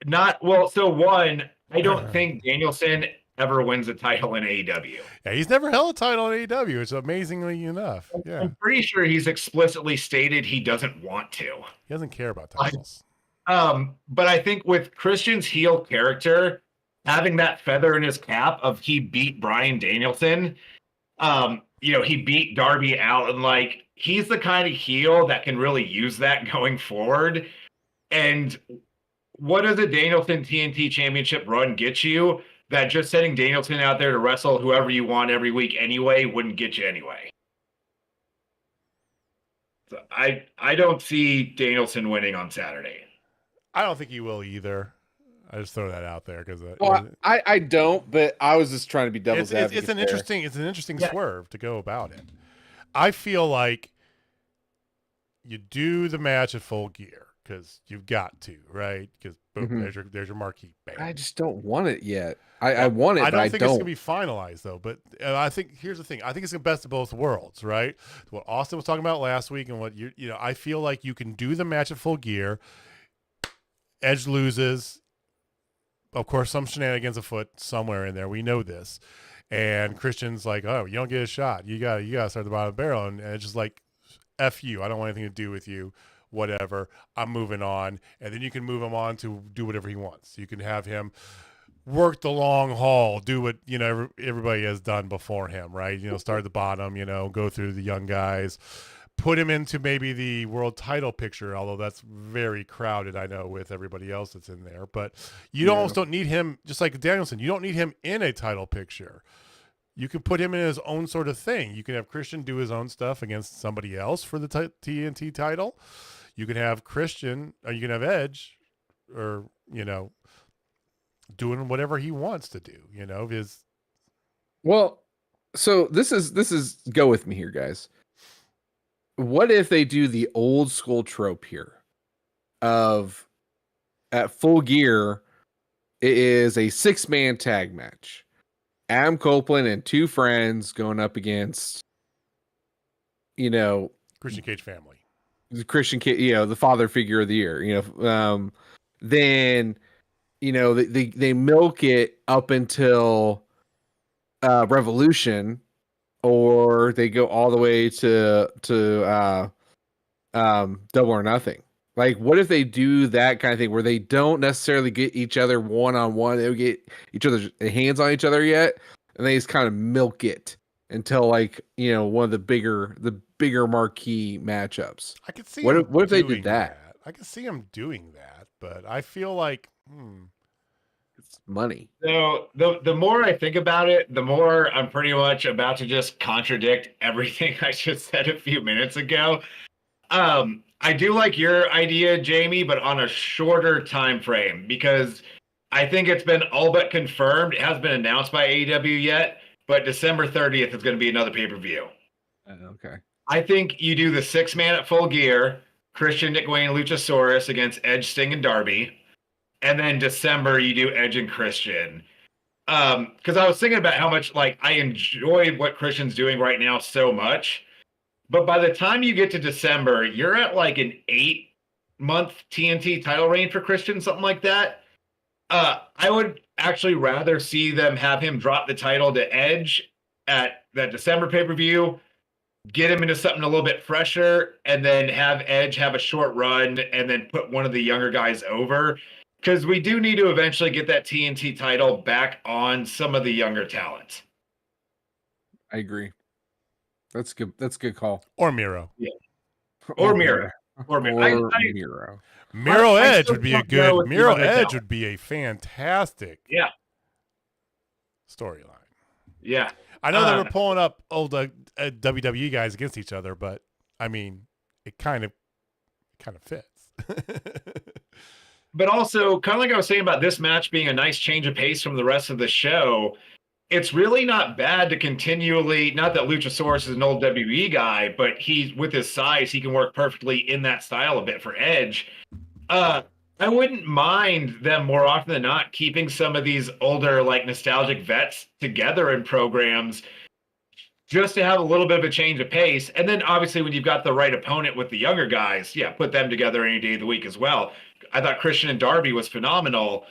not. Well, so one, I don't think Danielson ever wins a title in AEW. Yeah, he's never held a title in AEW. It's amazingly enough. Yeah, I'm pretty sure he's explicitly stated he doesn't want to. He doesn't care about titles. But I think with Christian's heel character, having that feather in his cap of he beat Bryan Danielson, he beat Darby Allin, like he's the kind of heel that can really use that going forward. And what does a Danielson TNT Championship run get you that just sending Danielson out there to wrestle whoever you want every week anyway wouldn't get you anyway? So I don't see Danielson winning on Saturday. I don't think he will either. I just throw that out there because I don't, but I was just trying to be devil's advocate. It's an interesting swerve to go about it. I feel like you do the match at Full Gear because you've got to, right? Because boom, there's your marquee. Bam. I just don't want it yet. I want it, but I don't think it's gonna be finalized though. But I think here's the thing. I think it's the best of both worlds, right? What Austin was talking about last week, and what I feel like you can do the match at Full Gear. Edge loses. Of course, some shenanigans afoot somewhere in there. We know this. And Christian's like, oh, you don't get a shot. You got to start the bottom of the barrel. And it's just like, F you. I don't want anything to do with you. Whatever. I'm moving on. And then you can move him on to do whatever he wants. You can have him work the long haul, do what, everybody has done before him, right? Start at the bottom, go through the young guys. Put him into maybe the world title picture, although that's very crowded, I know, with everybody else that's in there. But you almost don't need him, just like Danielson, you don't need him in a title picture. You can put him in his own sort of thing. You can have Christian do his own stuff against somebody else for the TNT title. You can have Christian, or you can have Edge, or, doing whatever he wants to do, Well, so this is go with me here, guys. What if they do the old school trope here of at Full Gear, it is a 6-man tag match. Adam Copeland and 2 friends going up against, Christian Cage family. the Christian kid, the father figure of the year, then, they milk it up until Revolution, or they go all the way to Double or Nothing. Like, what if they do that kind of thing where they don't necessarily get each other one-on-one, they don't get each other's hands on each other yet, and they just kind of milk it until, like, one of the bigger marquee matchups. I could see what if they did that? I could see them doing that, but I feel like it's money. So the more I think about it, the more I'm pretty much about to just contradict everything I just said a few minutes ago. I do like your idea, Jamie, but on a shorter time frame, because I think it's been all but confirmed. It hasn't been announced by AEW yet, but December 30th is going to be another pay-per-view. Okay. I think you do the 6-man at Full Gear, Christian, Nick Wayne, Luchasaurus against Edge, Sting, and Darby. And then December, you do Edge and Christian. Because I was thinking about how much, like, I enjoy what Christian's doing right now so much. But by the time you get to December, you're at like an 8-month TNT title reign for Christian, something like that. I would actually rather see them have him drop the title to Edge at that December pay-per-view, get him into something a little bit fresher, and then have Edge have a short run and then put one of the younger guys over. Because we do need to eventually get that TNT title back on some of the younger talent. I agree. That's good. That's a good call. Or Miro. Yeah. Or Miro. Or Miro. Miro. Miro Edge would be a good. Miro Edge would be a fantastic. Storyline. Yeah. I know they were pulling up old WWE guys against each other, but I mean, it kind of fits. But also, kind of like I was saying about this match being a nice change of pace from the rest of the show, it's really not bad to continually, not that Luchasaurus is an old WWE guy, but he, with his size, he can work perfectly in that style a bit for Edge. I wouldn't mind them more often than not keeping some of these older, like, nostalgic vets together in programs just to have a little bit of a change of pace. And then obviously when you've got the right opponent with the younger guys, put them together any day of the week as well. I thought Christian and Darby was phenomenal,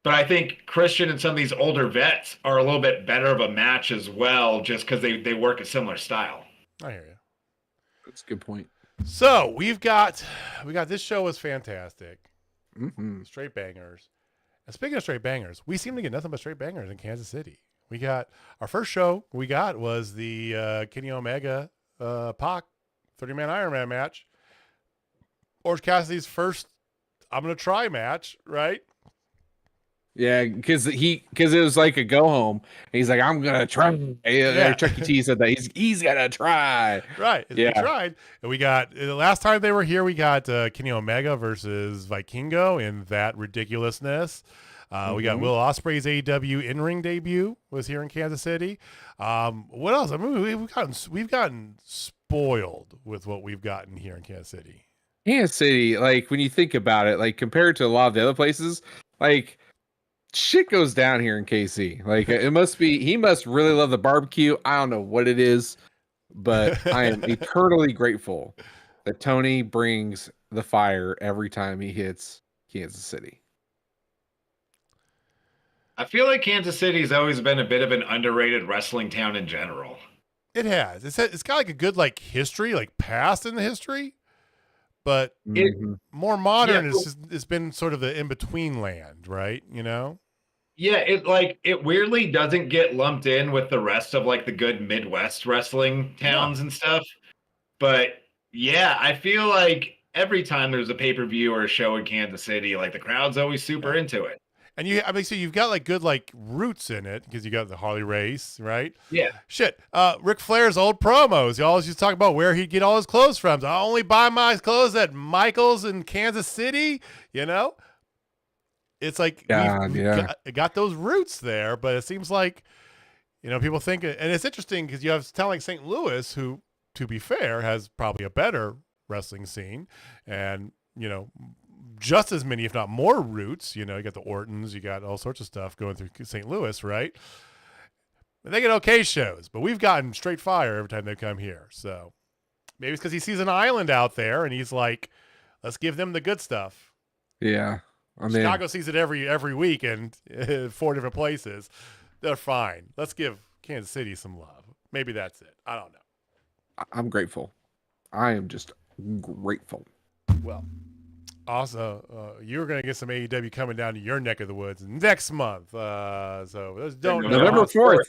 but I think Christian and some of these older vets are a little bit better of a match as well, just because they work a similar style. I hear you. That's a good point. So we got this show was fantastic. Mm-hmm. Straight bangers. And speaking of straight bangers, we seem to get nothing but straight bangers in Kansas City. We got our first show was the Kenny Omega Pac 30-man Iron Man match. Orange Cassidy's first I'm gonna try match, right? Yeah, because it was like a go home. And he's like, I'm gonna try. Chuck E. Cheese said that he's gonna try. Right. We tried, and we got the last time they were here. We got Kenny Omega versus Vikingo in that ridiculousness. We got Will Ospreay's AEW in-ring debut was here in Kansas City. What else? I mean, we've gotten spoiled with what we've gotten here in Kansas City. Kansas City, like when you think about it, like compared to a lot of the other places, like shit goes down here in KC. Like he must really love the barbecue. I don't know what it is, but I am eternally grateful that Tony brings the fire every time he hits Kansas City. I feel like Kansas City's always been a bit of an underrated wrestling town in general. It has. It's got like a good like history, like past in the history, but more modern. It's been sort of the in between land, right? You know. Yeah, it weirdly doesn't get lumped in with the rest of like the good Midwest wrestling towns and stuff. But yeah, I feel like every time there's a pay-per-view or a show in Kansas City, like the crowd's always super into it. And so you've got like good like roots in it because you got the Harley race, right? Yeah. Shit. Ric Flair's old promos. He always used to talk about where he'd get all his clothes from. So I only buy my clothes at Michael's in Kansas City, you know? It's like got those roots there, but it seems like, you know, people think, and it's interesting because you have town like St. Louis, who, to be fair, has probably a better wrestling scene, and you know, just as many, if not more, roots. You know, you got the Ortons, you got all sorts of stuff going through St. Louis, right? And they get okay shows, but we've gotten straight fire every time they come here. So, Maybe it's because he sees an island out there and he's like, let's give them the good stuff. Yeah. I mean, Chicago sees it every week and 4 different places. They're fine. Let's give Kansas City some love. Maybe that's it. I don't know. I'm grateful. I am just grateful. Well, also, you're going to get some AEW coming down to your neck of the woods next month. So don't November 4th.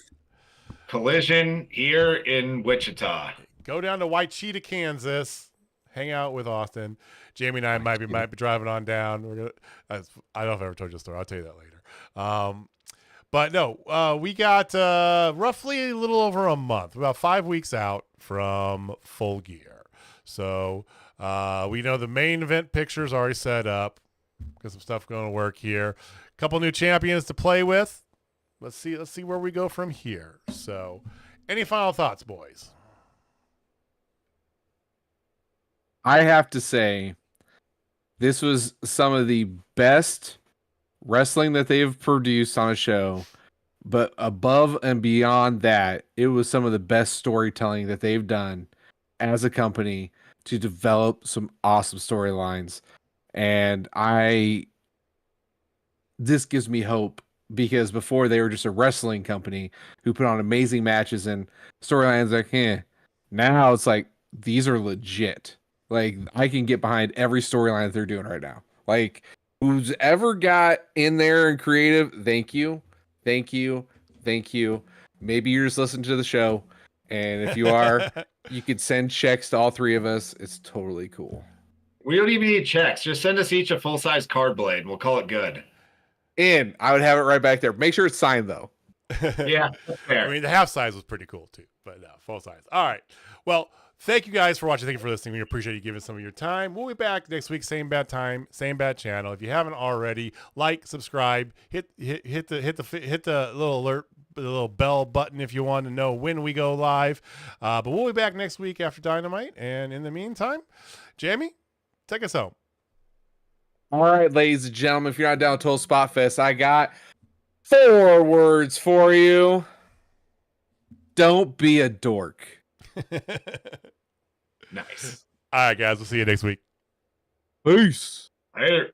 Collision here in Wichita. Go down to White Cheetah, Kansas. Hang out with Austin. Jamie and I might be driving on down. We're gonna. I don't know if I ever told you the story. I'll tell you that later. But no, we got roughly a little over a month, about 5 weeks out from Full Gear. So we know the main event picture's already set up. Got some stuff going to work here. A couple new champions to play with. Let's see where we go from here. So, any final thoughts, boys? I have to say, this was some of the best wrestling that they've produced on a show. But above and beyond that, it was some of the best storytelling that they've done as a company to develop some awesome storylines. And this gives me hope, because before they were just a wrestling company who put on amazing matches and storylines like, now it's like, these are legit. Like, I can get behind every storyline that they're doing right now. Like, who's ever got in there and creative, thank you. Thank you. Thank you. Maybe you're just listening to the show. And if you are, you could send checks to all 3 of us. It's totally cool. We don't even need checks. Just send us each a full-size card blade. We'll call it good. And I would have it right back there. Make sure it's signed, though. Yeah. Fair. I mean, the half size was pretty cool, too. But no, full size. All right. Well, thank you guys for watching. Thank you for listening. We appreciate you giving some of your time. We'll be back next week, same bad time, same bad channel. If you haven't already, like, subscribe, hit the little alert, the little bell button if you want to know when we go live. But we'll be back next week after Dynamite. And in the meantime, Jamie, take us home. All right, ladies and gentlemen, if you're not down with Total Spotfest, I got 4 words for you. Don't be a dork. Nice. All right, guys. We'll see you next week. Peace. Later.